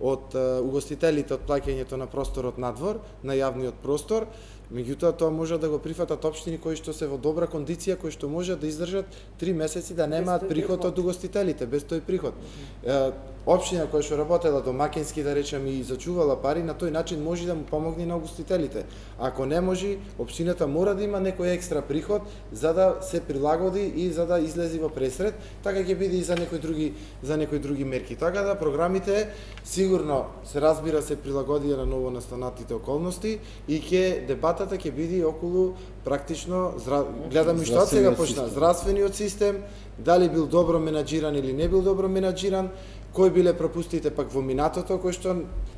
од угостителите од плаќањето на просторот надвор, на јавниот простор, Меѓутоа тоа може да го прифатат општини кои што се во добра кондиција, кои што може да издржат 3 месеци да немаат приход од угостителите, без тој приход. Општина која што работела домакински, да речеме, и зачувала пари, на тој начин може да му помогне на угостителите. Ако не може, општината мора да има некој екстра приход за да се прилагоди и за да излези во пресред, така ќе биде и за некои други мерки. Така да програмите сигурно се разбира се прилагодија на ново настанатите околности и дебатата ќе биде околу практично гледаме што сега почна здравствениот систем, дали бил добро менаџиран или не бил добро менаџиран, кои биле пропустите пак во минатото, кои што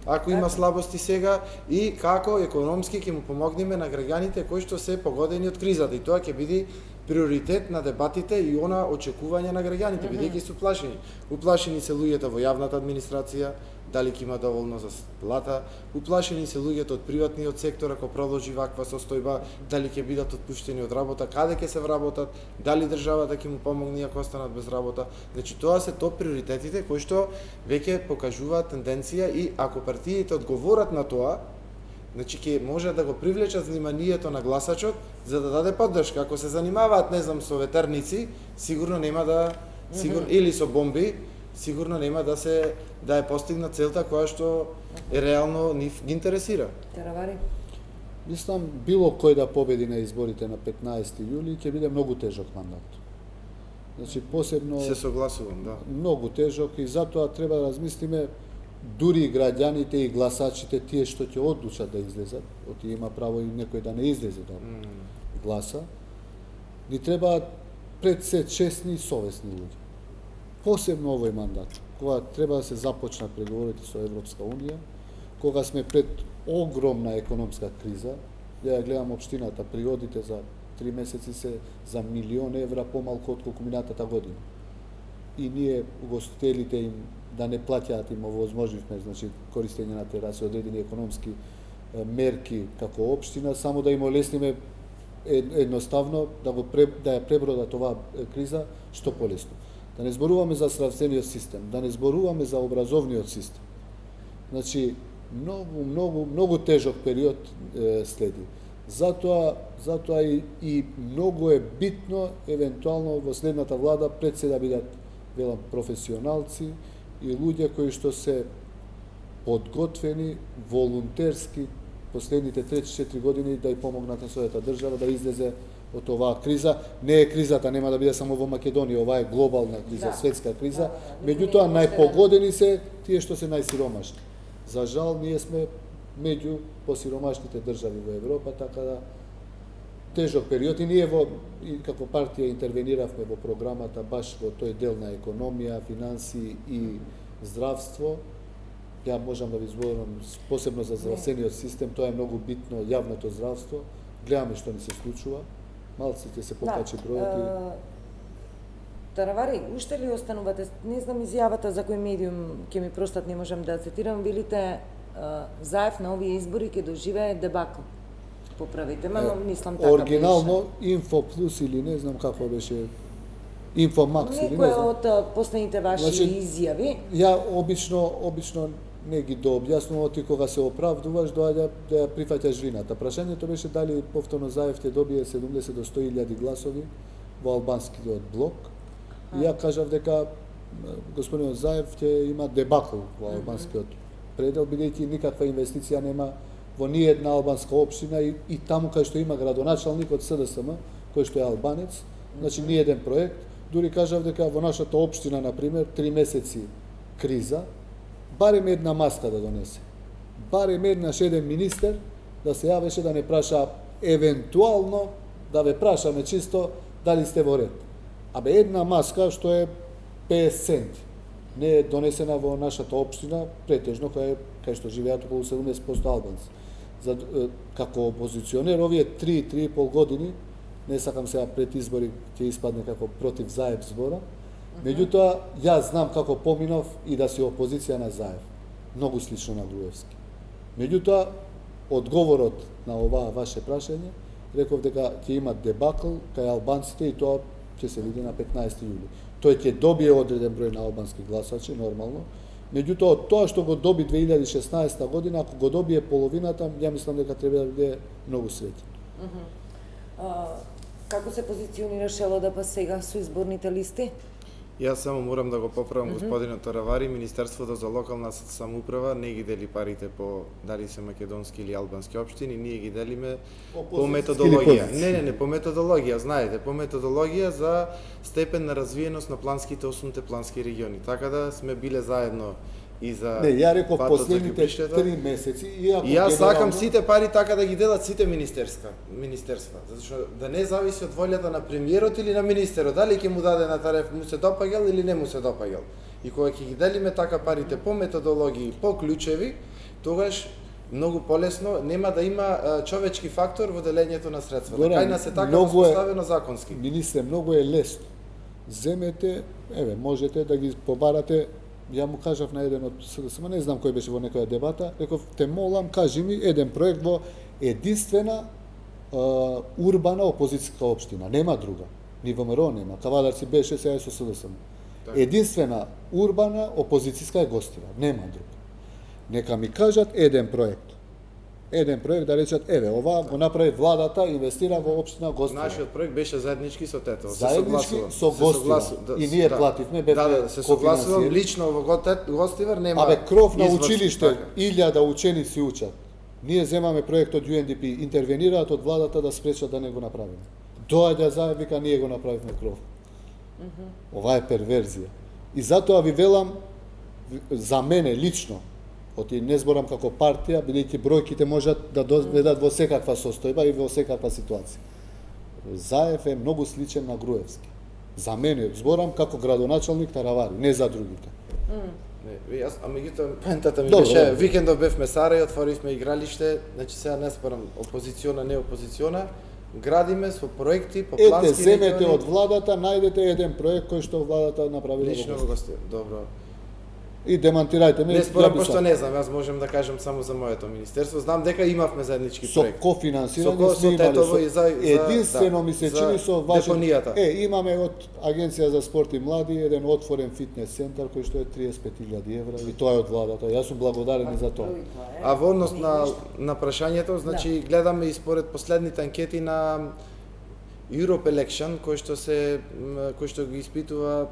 ако има слабости сега и како економски ќе му помогнеме на граѓаните кои што се погодени од кризата, и тоа ќе биде приоритет на дебатите и она очекување на граѓаните, бидејќи се уплашени. Уплашени се луѓето во јавната администрација, дали ќе има доволно за плата, уплашени се луѓето од приватниот сектор ако продолжи ваква состојба, дали ќе бидат отпуштени од работа, каде ќе се вработат, дали државата ќе му помогне ако останат без работа. Значи тоа се приоритетите кои што веќе покажуваат тенденција и ако партиите одговорат на тоа, значи ќе може да го привлечат вниманието на гласачот за да даде поддршка. Ако се занимаваат, не знам, со ветерници, сигурно нема да или со бомби, сигурно нема да е постигна целта која што реално нив ги интересира. Таравари? Мислам, било кој да победи на изборите на 15 јули ќе биде многу тежок мандат. Значи, посебно... Се согласувам, да. Многу тежок и затоа треба да размислиме дури и граѓаните и гласачите, тие што ќе одлучат да излезат, оти има право и некој да не излезе да гласа, ни требаат пред се честни и совесни луѓе. Посебно овој мандат, кога треба да се започнат преговорите со Европска Унија, кога сме пред огромна економска криза, ја гледам општината, приходите за 3 месеци се за милион евра помалку од колку минатата година. И ние, угостителите им, да не плаќаат им овозможивме, значи користење на тераси, одредени економски мерки како општина, само да им олесниме едноставно да ја пребродат оваа криза што полесно. Да не зборуваме за здравствениот систем, да не зборуваме за образовниот систем. Значи, многу тежок период следи. Затоа и многу е битно, евентуално во следната влада, пред се да бидат, велам, професионалци и луѓе кои што се подготвени, волонтерски, последните 3-4 години да ја помогнат на својата држава да излезе од оваа криза. Не е кризата, нема да биде само во Македонија, ова е глобална криза, светска криза, меѓутоа најпогодени се тие што се најсиромашни. За жал, ние сме меѓу посиромашните држави во Европа, така да тежок период и ние и како партија интервениравме во програмата баш во тој дел на економија, финанси и здравство. Ја можам да ви зборам посебно за здравствениот систем, тоа е многу битно, јавното здравство. Гледаме што ни се случува, малце ќе се покачи бројот и... Таравари, уште ли останувате, не знам изјавата за кој медиум ќе ми простат, не можам да цитирам, велите Заев на овие избори ќе доживее дебакл. Поправите ме, но мислам така. Оригинално Инфо Плюс или не знам како беше, Инфо Макс или не знам. Некој од последните ваши изјави. Ја обично не ги дообјаснувам, ти кога се оправдуваш, доаѓа да ја прифаќаш вината. Прашањето беше дали повторно Заев ќе добие 70 до 100.000 гласови во албанскиот блок. И ја кажав дека господинот Заев ќе има дебакл во албанскиот предел, бидејќи никаква инвестиција нема во ниедна албанска општина и таму кај што има градоначалник од СДСМ, кој што е албанец, значи ниеден проект. Дури кажав дека во нашата општина, например, 3 месеци криза, барем една маска да донесе. Барем еден министер да се јавеше да не праша, евентуално да ве прашаме чисто дали сте во ред. Абе една маска што е 50 центи. Не е донесена во нашата општина, претежно кај што живеат околу 70% албанци. Како опозиционер овие 3,5 години, не сакам сега пред избори ќе испадне како против Заев збора, меѓутоа јас знам како поминав и да си опозиција на Заев. Многу слично на Груевски. Меѓутоа, одговорот на оваа ваше прашање, реков дека ќе има дебакл кај албанците и тоа ќе се види на 15 јули. Тој ќе добие одреден број на албански гласачи, нормално, Меѓутоа, од тоа што го доби 2016 година, ако го добие половината, ја мислам дека треба да биде многу среќен. Како се позиционираше ЛДП сега со изборните листи? Јас само морам да го поправам господинот Таравари, Министерството за локална самоуправа не ги дели парите по дали се македонски или албански општини, ние ги делиме по методологија. Не, по методологија, знаете, по методологија за степен на развиеност на планските 8 плански региони. Така да сме биле заедно и за Не, ја реков патот за последните Љубишето. 3 месеци, иако И јас сакам генерално- сите пари така да ги делат сите министерства, затоа што да не зависи од волјата на премиерот или на министерот, дали ќе му даде на тареф, му се допаѓал или не му се допаѓал. И кога ќе ги делиме така парите по методологии, по клучеви, тогаш многу полесно нема да има човечки фактор во делењето на средствата. Горан, Кај нас е така многу е- поставено законски. Министре, многу е лесно. Земете, можете да ги побарате. Ја му кажав на еден од СДСМ, не знам кој беше во некоја дебата, реков, те молам, кажи ми еден проект во единствена урбана опозицијска општина, нема друга. Ни ВМРО нема, Кавадарци беше, сега е со СДСМ. Единствена урбана опозицијска е Гостива, нема друга. Нека ми кажат еден проект. Еден проект да речат, ова го направи владата, инвестира во општина Гостива. Нашиот проект беше заеднички со Тетово. Заеднички со Гостива. И ние плативме, бевме се согласувам кофинансиери. лично во Гостивар нема. Абе, кров на изврши, училиште, така. 1000 ученици учат. Ние земаме проект од UNDP, интервенираат од владата да спречат да не го направиме. Доаѓа заедно, вика, ние го направивме кров. Ова е перверзија. И затоа ви велам, за мене лично, оти не зборам како партија, бидејќи бројките можат да доведат во секаква состојба и во секаква ситуација. Заев е многу сличен на Груевски. За мене, зборам како градоначалник Таравари, не за другите. Не, јас, а меѓутоа поентата ми Добро, беше, добро. викендов бевме Сарај, отворивме игралиште, значи сега не спорам опозициона, не опозициона, градиме со проекти по плански Ете, земете региони, од владата, најдете еден проект кој што владата направила лично во во Гостив. Гостив. Добро. И демантирајте ме. Не спорам, ја би пошто сакал. не знам, јас можам да кажам само за моето министерство. Знам дека имавме заеднички Со проект. кофинансирање Со сме имали Тетово и за единствено да, ми се за чини со вашите депонијата. Имаме од Агенција за спорт и млади еден отворен фитнес центар кој што е 35.000 евра и тоа е од владата. Јас сум благодарен и за тоа. А во однос на прашањето, значи гледаме и според последните анкети на Europe Election кој што ги испитува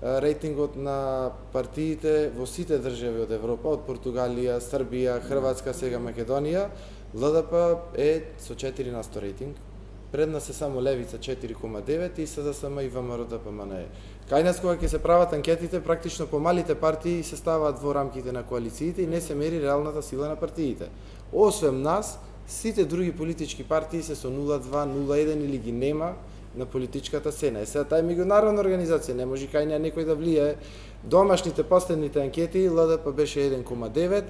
рейтингот на партиите во сите држави од Европа, од Португалија, Србија, Хрватска, сега Македонија, ЛДП е со 4% рейтинг. Пред нас е само Левица 4,9 и СДСМ и ВМРО ДПМНЕ. Кај нас кога ќе се прават анкетите, практично помалите партии се ставаат во рамките на коалициите и не се мери реалната сила на партиите. Освен нас, сите други политички партии се со 0,2, 0,1 или ги нема на политичката сцена. И сега таа е меѓународна организација, не може кај неа некој да влие. Домашните последните анкети, ЛДП беше 1,9,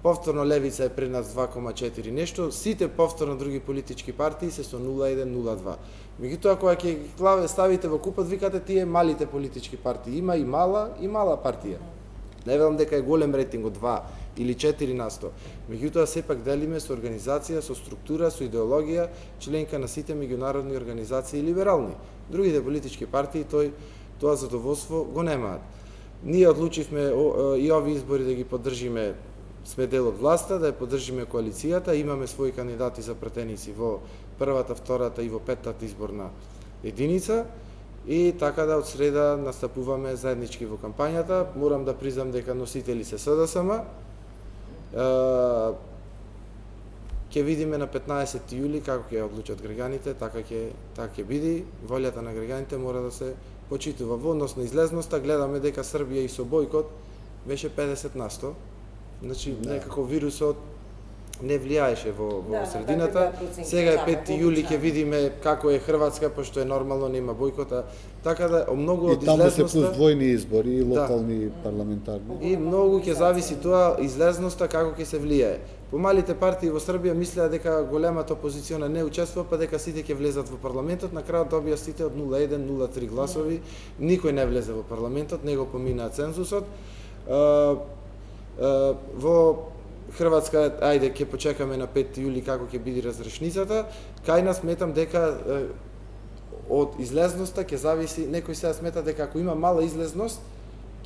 повторно Левица е пред нас 2,4 нешто, сите повторно други политички партии се со 0,1, 0,2. Меѓутоа, кога ќе ги ставите во купот, викате тие малите политички партии. Има и мала партија. Не велам дека е голем рейтинг од 2 или 4%. Меѓутоа, сепак делиме со организација, со структура, со идеологија, членка на сите меѓународни организации либерални. Другите политички партии тоа задоволство го немаат. Ние одлучивме и овие избори да ги поддржиме, сме дел од власта, да ја поддржиме коалицијата, имаме своји кандидати за пратеници во првата, втората и во петтата изборна единица. И така да од среда настапуваме заеднички во кампањата. Морам да признам дека носители се СДСМ. Ќе видиме на 15 јули како ќе одлучат граѓаните, така ќе биде. Волјата на граѓаните мора да се почитува. Во однос на излезноста гледаме дека Србија и со бојкот беше 50%. Значи некако вирусот не влијаеше во средината. Сега е 5 јули, ќе видиме како е Хрватска, пошто е нормално, нема бојкота. Така да многу од И таму се излезноста плюс двојни избори, и локални и парламентарни. и многу ќе зависи тоа излезноста како ќе се влијае. Помалите партии во Србија мислеа дека големата опозициона не учествува, па дека сите ќе влезат во парламентот, на крајот добија сите од 0,1, 0,3 гласови. Никој не влезе во парламентот, не го поминаа цензусот. Во Хрватска, ајде, ќе почекаме на 5 јули како ќе биде разрешницата. Кај нас сметам дека од излезноста ќе зависи, некој сега смета дека ако има мала излезност,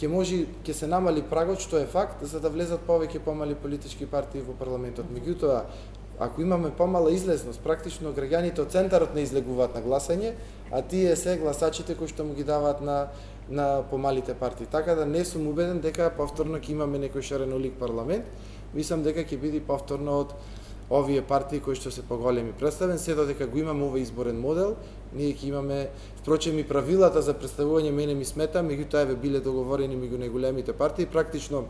ќе се намали прагот, што е факт, за да влезат повеќе помали политички партии во парламентот. Меѓутоа, ако имаме помала излезност, практично граѓаните од центарот не излегуваат на гласање, а тие се гласачите кои што му ги даваат на помалите партии. Така да не сум убеден дека повторно ќе имаме некој шаренолик парламент. Мислам дека ќе биде повторно од овие партии кои што се поголеми представен, се додека го имаме овој изборен модел, ние ќе имаме, впрочем и правилата за представување мене ми смета, меѓутоа еве биле договорени меѓу најголемите партии, практично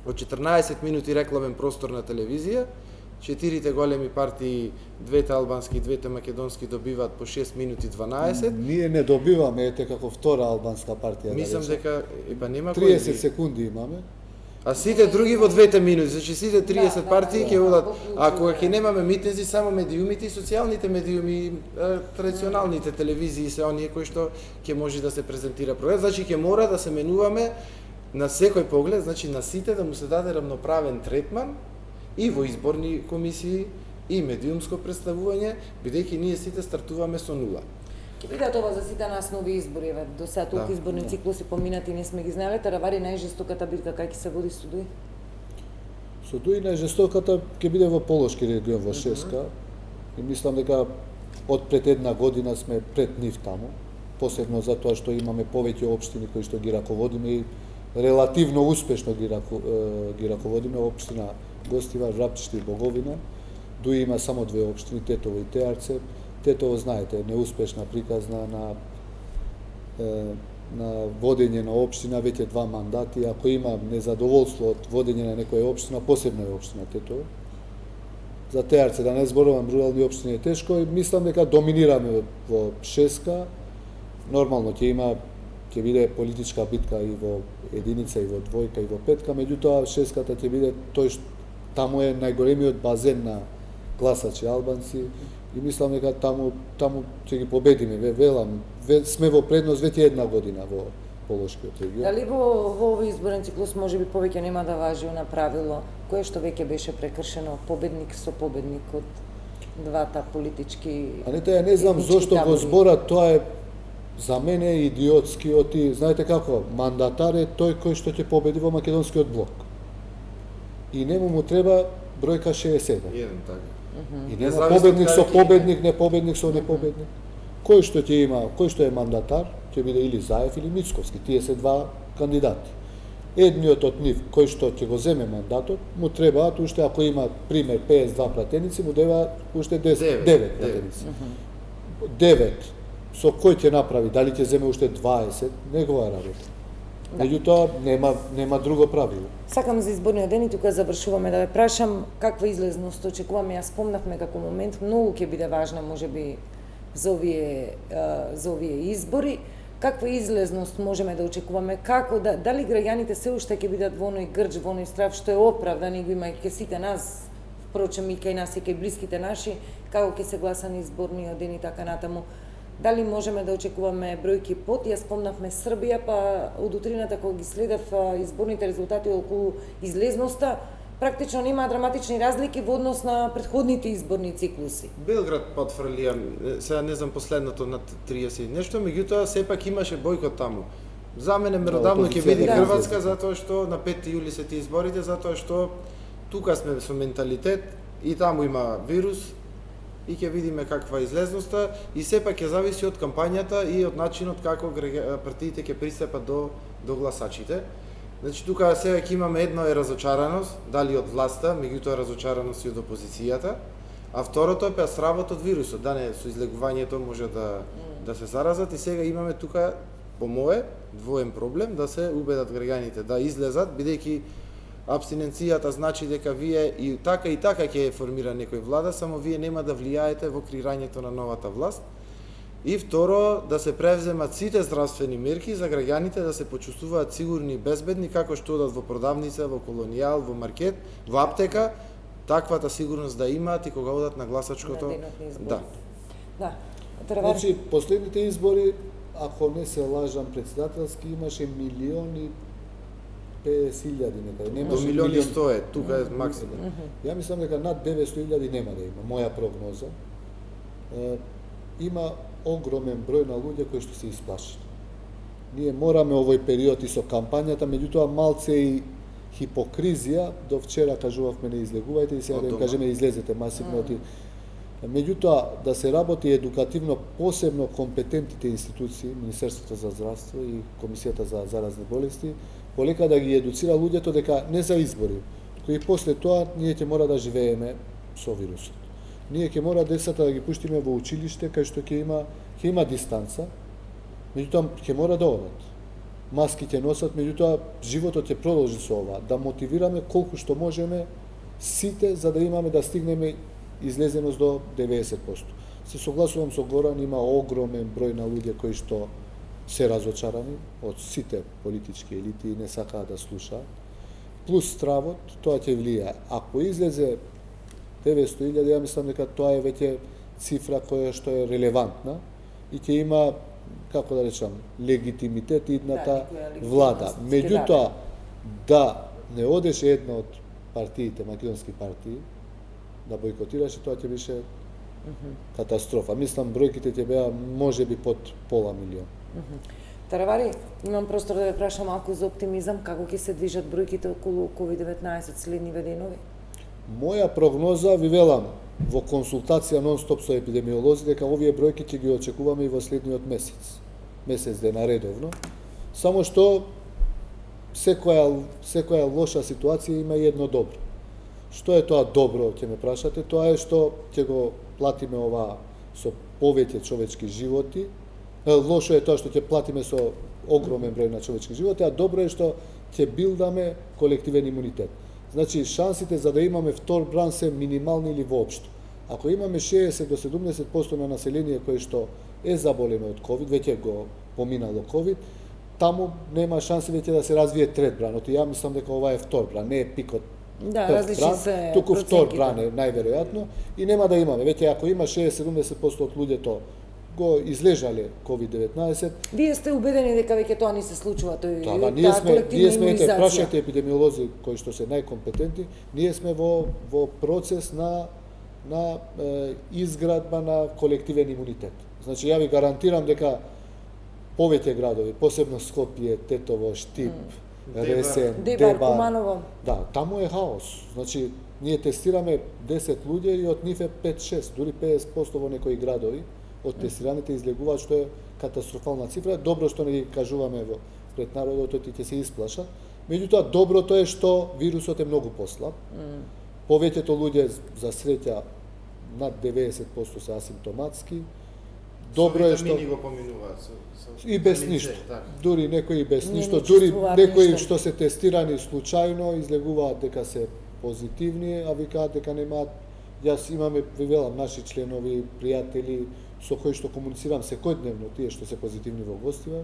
од 14 минути рекламен простор на телевизија, 4 големи партии, двете албански и двете македонски добиваат по 6 минути 12. Ние не добиваме, ете како втора албанска партија. Мислам дека нема 30 секунди имаме. А сите други во 2 минути, значи сите 30 партии ќе одат. А кога ќе немаме митинзи, само медиумите и социјалните медиуми, традиционалните телевизии се оние кои што ќе може да се презентира програм. Значи ќе мора да се менуваме на секој поглед, значи на сите да му се даде рамноправен третман и во изборни комисии и медиумско представување, бидејќи ние сите стартуваме со нула. Ќе бидат ова за сите нас нови избори, еве, до сега толку изборни циклуси поминати не сме ги знаеле, Таравари најжестоката битка кај ќе се води со Дуи? Со Дуи најжестоката ќе биде во Полошки регион во Шеска и мислам дека од пред една година сме пред нив таму, посебно затоа што имаме повеќе општини кои што ги раководиме и релативно успешно ги раководиме. Општина Гостивар, Рапчиште и Боговина. Дуи има само 2 општини, Тетово и Теарце. Тетово, знаете, неуспешна приказна на водење на општина, веќе 2 мандати. Ако има незадоволство од водење на некоја општина, посебно е општина Тетово. За Теарце, да не зборувам, рурални општини е тешко и мислам дека доминираме во Шеска. Нормално ќе биде политичка битка и во единица, и во двојка, и во петка, меѓутоа Шеската ќе биде тој што таму е најголемиот базен на гласачи албанци и мислам дека таму ќе ги победиме. Велам, сме во предност веќе една година во Полошкиот регион. Дали во овој изборен циклус можеби повеќе нема да важи она правило кое што веќе беше прекршено, победник со победник од двата политички? Не знам зошто го зборат, тоа е за мене идиотски. Знаете како, мандатар е тој кој што ќе победи во македонскиот блок. И нему му треба бројка 60. Еден така. И нема победник со победник, не победник со непобедник. Кој што ќе има, кој што е мандатар, ќе биде или Заев или Мицковски. Тие се 2 кандидати. Едниот од нив кој што ќе го земе мандатот, му требаат уште, ако има пример 52 пратеници, му треба уште 9 пратеници. 9 со кој ќе направи, дали ќе земе уште 20, негова работа. Меѓутоа нема друго правило. Сакам за изборниот ден и тука завршуваме да ве прашам каква излезност очекуваме. Ја спомнавме како момент многу ќе биде важна можеби за овие избори. Каква излезност можеме да очекуваме? Како дали граѓаните се уште ќе бидат во оној грч, во оној страв што е оправдан и го има и ке сите нас, впрочем и кај нас и кај блиските наши, како ќе се гласа на изборниот ден и така натаму. Дали можеме да очекуваме бројки под? Ја спомнавме Србија, па од утрината кога ги следев изборните резултати околу излезноста, практично нема драматични разлики во однос на претходните изборни циклуси. Белград потфрлија, сега не знам последното над 30 нешто, меѓутоа сепак имаше бојкот таму. За мене меродавно ќе биде Хрватска, затоа што на 5 јули се тие изборите, затоа што тука сме со менталитет и таму има вирус, и ќе видиме каква е излезноста и сепак ќе зависи од кампањата и од начинот како партиите ќе пристапат до гласачите. Значи тука сега ќе имаме едно е разочараност, дали од власта, меѓутоа разочараност и од опозицијата, а второто е стравот од вирусот, да не со излегувањето може да се заразат и сега имаме тука по мое двоен проблем да се убедат граѓаните да излезат, бидејќи абстиненцијата значи дека вие и така ќе формира некој влада, само вие нема да влијаете во креирањето на новата власт. И второ, да се превземат сите здравствени мерки за граѓаните да се почувствуваат сигурни и безбедни како што одат во продавница, во колонијал, во маркет, во аптека, таквата сигурност да имаат и кога одат на гласачкото. Да. Значи, последните избори, ако не се лажам, председателски имаше 1.050.000 некаде. До 1.100.000 е, тука е максимум. Ја мислам дека над 900.000 нема да има, моја прогноза. Има огромен број на луѓе кои што се исплашени. Ние мораме овој период и со кампањата, меѓутоа малце и хипокризија, до вчера кажувавме не излегувајте и сега да им кажеме излезете масивно. Меѓутоа, да се работи едукативно, посебно компетентните институции, Министерството за здравство и Комисијата за заразни болести, полека да ги едуцира луѓето дека не за избори, кои после тоа ние ќе мора да живееме со вирусот. Ние ќе мора децата да ги пуштиме во училиште, кај што ќе има дистанца, меѓутоа ќе мора да одат. Маски ќе носат, меѓутоа животот ќе продолжи со ова, да мотивираме колку што можеме сите за да имаме да стигнеме излезеност до 90%. Се согласувам со Горан, има огромен број на луѓе кои што се разочарани од сите политички елити и не сакаат да слушаат. Плюс стравот, тоа ќе влијае. Ако излезе 900.000, ја мислам дека тоа е веќе цифра која што е релевантна и ќе има, како да речам, легитимитет идната влада. Меѓутоа, да не одеше една од партиите, македонски партии, да бојкотираше, тоа ќе беше катастрофа. Мислам, бројките ќе беа можеби под пола милион. Таравари, имам простор да ве прашам малку за оптимизам, како ќе се движат бројките околу COVID-19 следниве денови? Моја прогноза, ви велам, во консултација нон-стоп со епидемиолози, дека овие бројки ќе ги очекуваме и во следниот месец дена редовно. Само што секоја лоша ситуација има и едно добро. Што е тоа добро, ќе ме прашате? Тоа е што ќе го платиме ова со повеќе човечки животи. Лошо е тоа што ќе платиме со огромен број на човечки животи, а добро е што ќе билдаме колективен имунитет. Значи, шансите за да имаме втор бран се минимални или воопшто. Ако имаме 60 до 70% на население кое што е заболено од COVID, веќе го поминало COVID, таму нема шанси веќе да се развие трет бран. Оти ја мислам дека ова е втор бран, не е пикот. Да, различни се туку втор бран е најверојатно и нема да имаме. Веќе ако има 60-70% од луѓето го излежале COVID-19. Вие сте убедени дека веќе тоа не се случува, Да, ние сме прашајте епидемиолози кои што се најкомпетентни, ние сме во процес на изградба на колективен имунитет. Значи ја ви гарантирам дека повеќе градови, посебно Скопје, Тетово, Штип, Ресен, Дебар, Куманово. Да, таму е хаос. Значи, ние тестираме 10 луѓе и од нив е 5-6, дури 50% во некои градови од тестираните излегуваат, што е катастрофална цифра. Добро што не ги кажуваме пред народот, оти ќе се исплашат. Меѓутоа, доброто е што вирусот е многу послаб. Повеќето луѓе, за среќа, над 90% се асимптоматски. Добро е што го поминуваат и без ништо. Дури некои без ништо, дури некои што се тестирани случајно излегуваат дека се позитивни, а викаат дека немаат. Јас имаме, ви велам, наши членови, пријатели со кои што комуницирам секојдневно, тие што се позитивни во гостива,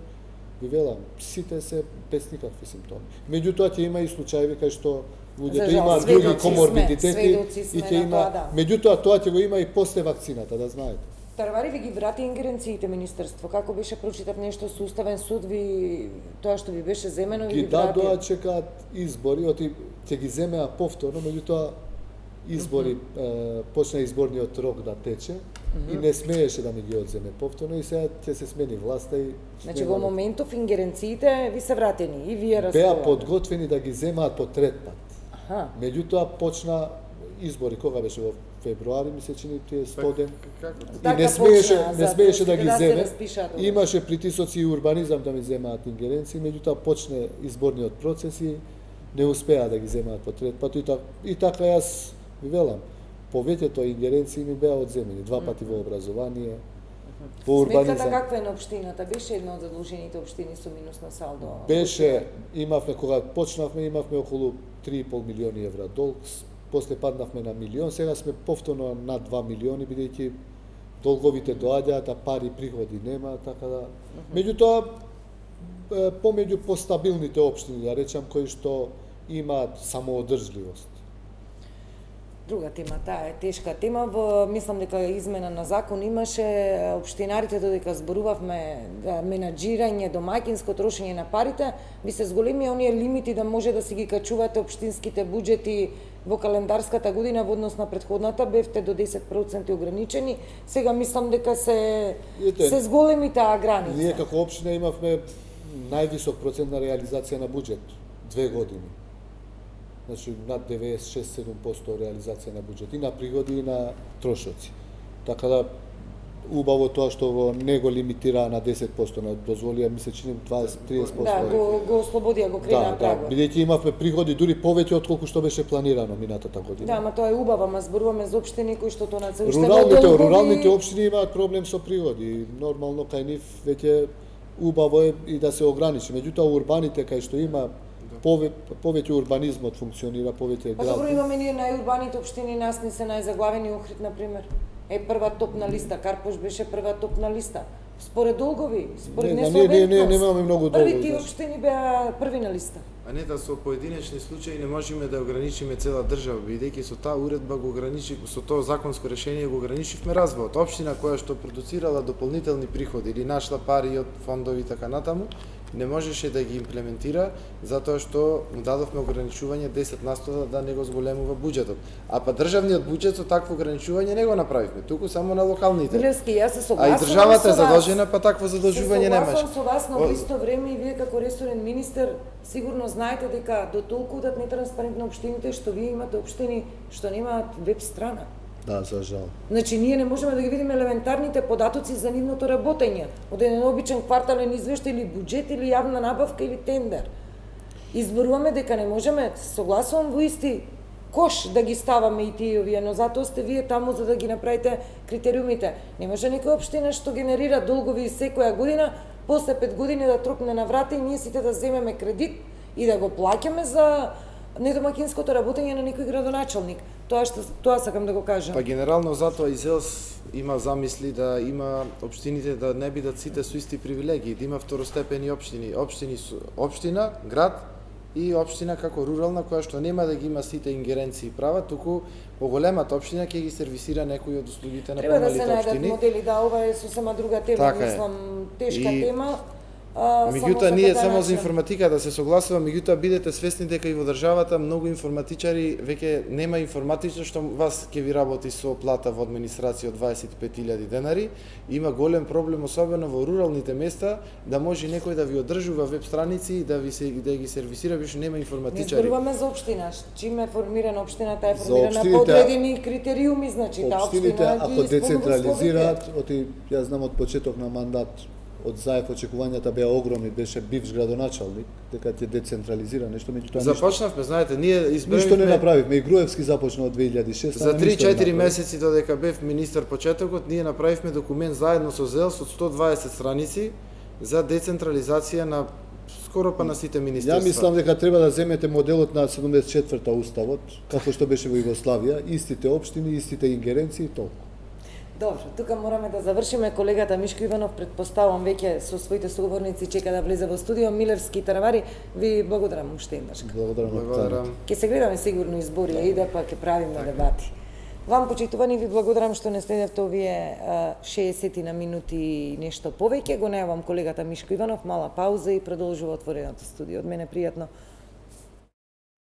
ви велам, сите се без никакви симптоми. Меѓутоа ќе има и случаи кај што луѓето имаат други коморбидитети и ќе има. Меѓутоа тоа ќе го има и после вакцината, да знаете. Таравари, ви ги врати ингеренциите Министерство. Како беше, прочитав нешто со Уставен суд, ви тоа што ви беше земено, ви ги врати? Дадоа, чекаат избори, оти ќе ги земеа повторно, меѓутоа избори, почна изборниот рок да тече и не смееше да ми ги одземе повторно и сега ќе се смени власта и... Значи во моментов ингеренциите ви се вратени и вие беа подготвени да ги земаат по трет пат. Меѓутоа почна избори, кога беше во февруари, ми се чини тие 100 ден. И не смееше да ги земе. Имаше притисоци и урбанизам да ми земаат ингеренции, меѓутоа почне изборниот процес и не успеа да ги земаат по трет пат и така јас ви велам, повеќето ингеренции ми беа одземени, 2 пати во образование, во урбанизам. Сметката каква е на општината? Беше една од задолжените општини со минусно салдо? Беше, имавме, кога почнавме, имавме околу 3,5 милиони евра долг, после паднавме на милион, сега сме повторно над 2 милиони, бидејќи долговите доаѓаат, а пари приходи нема, така да... Меѓутоа, помеѓу постабилните општини, да речам, кои што имаат самоодржливост. Друга тема, таа е тешка тема. Мислам дека измена на закон имаше, општинарите додека зборувавме менаџирање, домаќинско трошење на парите, ви се зголеми оние лимити да може да си ги качувате општинските буџети во календарската година во однос на претходната, бевте до 10% ограничени. Сега мислам дека се зголеми таа граница. Ние како општина имавме највисок процент на реализација на буџет 2 години. Значи над 96-7% реализација на буџет и на приходи и на трошоци. Така да убаво тоа што го не го лимитира на 10%, на дозволија ми се чини 20-30%. Да, го ослободија, го крена прагот. Бидејќи имавме приходи дури повеќе од колку што беше планирано минатата година. Да, ама тоа е убаво, ама зборуваме за општини кои што тоа се уште руралните општини имаат проблем со приходи. Нормално кај нив веќе убаво е и да се ограничи. Меѓутоа урбаните кај што има повеќе урбанизмот функционира, повеќе град. Па добро, имаме ние најурбаните општини, нас ни се најзаглавени. Охрид на пример е прва топ на листа, Карпош беше прва топ на листа. Според долгови, според несловентност. Не немаме многу долгови. Првите општини беа први на листа. А не да со поединечни случаи не можеме да ограничиме цела држава, бидејќи со таа уредба го ограничи, со тоа законско решение го ограничивме развојот. Општина која што продуцирала дополнителни приходи или нашла пари од фондови така натаму, не можеше да ги имплементира затоа што му дадовме ограничување 10% да не го зголемува буџетот. А па државниот буџет со такво ограничување не го направивме, туку само на локалните. Билевски, јас се согласувам. А и државата е задолжена, па такво задолжување немаше. Се согласувам со вас, но во исто време и вие како ресорен министер сигурно знаете дека до толку дат нетранспарентно општините што вие имате општини што немаат веб страна. Да, за жал. Значи, ние не можеме да ги видиме елементарните податоци за нивното работење. Од еден обичен квартален извештај или буџет или јавна набавка или тендер. Изборуваме дека не можеме, согласувам во исти кош да ги ставаме и тие овие, но затоа сте вие таму за да ги направите критериумите. Не може некоја општина што генерира долгови секоја година, после 5 години да тропне на врата и ние сите да земеме кредит и да го плаќаме за недомакинското работење на некој градоначалник. Тоа сакам да го кажам. Па генерално затоа и ЗЕЛС има замисли да има општините да не бидат сите со исти привилегии, да има второстепени општини, општина, град и општина како рурална која што нема да ги има сите ингеренции и права, туку поголемата општина ќе ги сервисира некои од услугите на помалите општини. Треба да се најдат модели, да, ова е сосема друга тема, така мислам, тешка тема. Меѓутоа, ние само за информатика да се согласуваме, меѓутоа бидете свесни дека и во државата многу информатичари веќе нема информатичар што вас ќе ви работи со плата во администрација од 25.000 денари. Има голем проблем, особено во руралните места, да може некој да ви одржува веб страници и да ги сервисира, више нема информатичари. Не зборуваме за општина, чим е формирана општината, е формирана по одредени критериуми, значи таа општина ги ако децентрализираат, јас знам од почеток на мандат од Заев очекувањата беа огромни, беше бивш градоначалник, дека ќе децентрализира нешто, меѓутоа започнавме, знаете, ние избравивме ништо не направивме, и Груевски започна од 2006. За 3-4 месеци додека бев министер почетокот, ние направивме документ заедно со ЗЕЛС од 120 страници за децентрализација на скоро па на сите министерства. Ја мислам дека треба да земете моделот на 74-та уставот, како што беше во Југославија, истите општини, истите ингеренции, толку. Добро, тука мораме да завршиме. Колегата Мишко Иванов, предпоставам веќе со своите соговорници чека да влезе во студио. Милевски и Таравари, ви благодарам уште еднаш. Благодарам. Ќе се гледаме сигурно избори, и да па ќе правиме дебати. Вам, почитувани, ви благодарам што не следевте овие 60 на минути и нешто повеќе. Го најавам колегата Мишко Иванов, мала пауза и продолжува отвореното студио. Од мене пријатно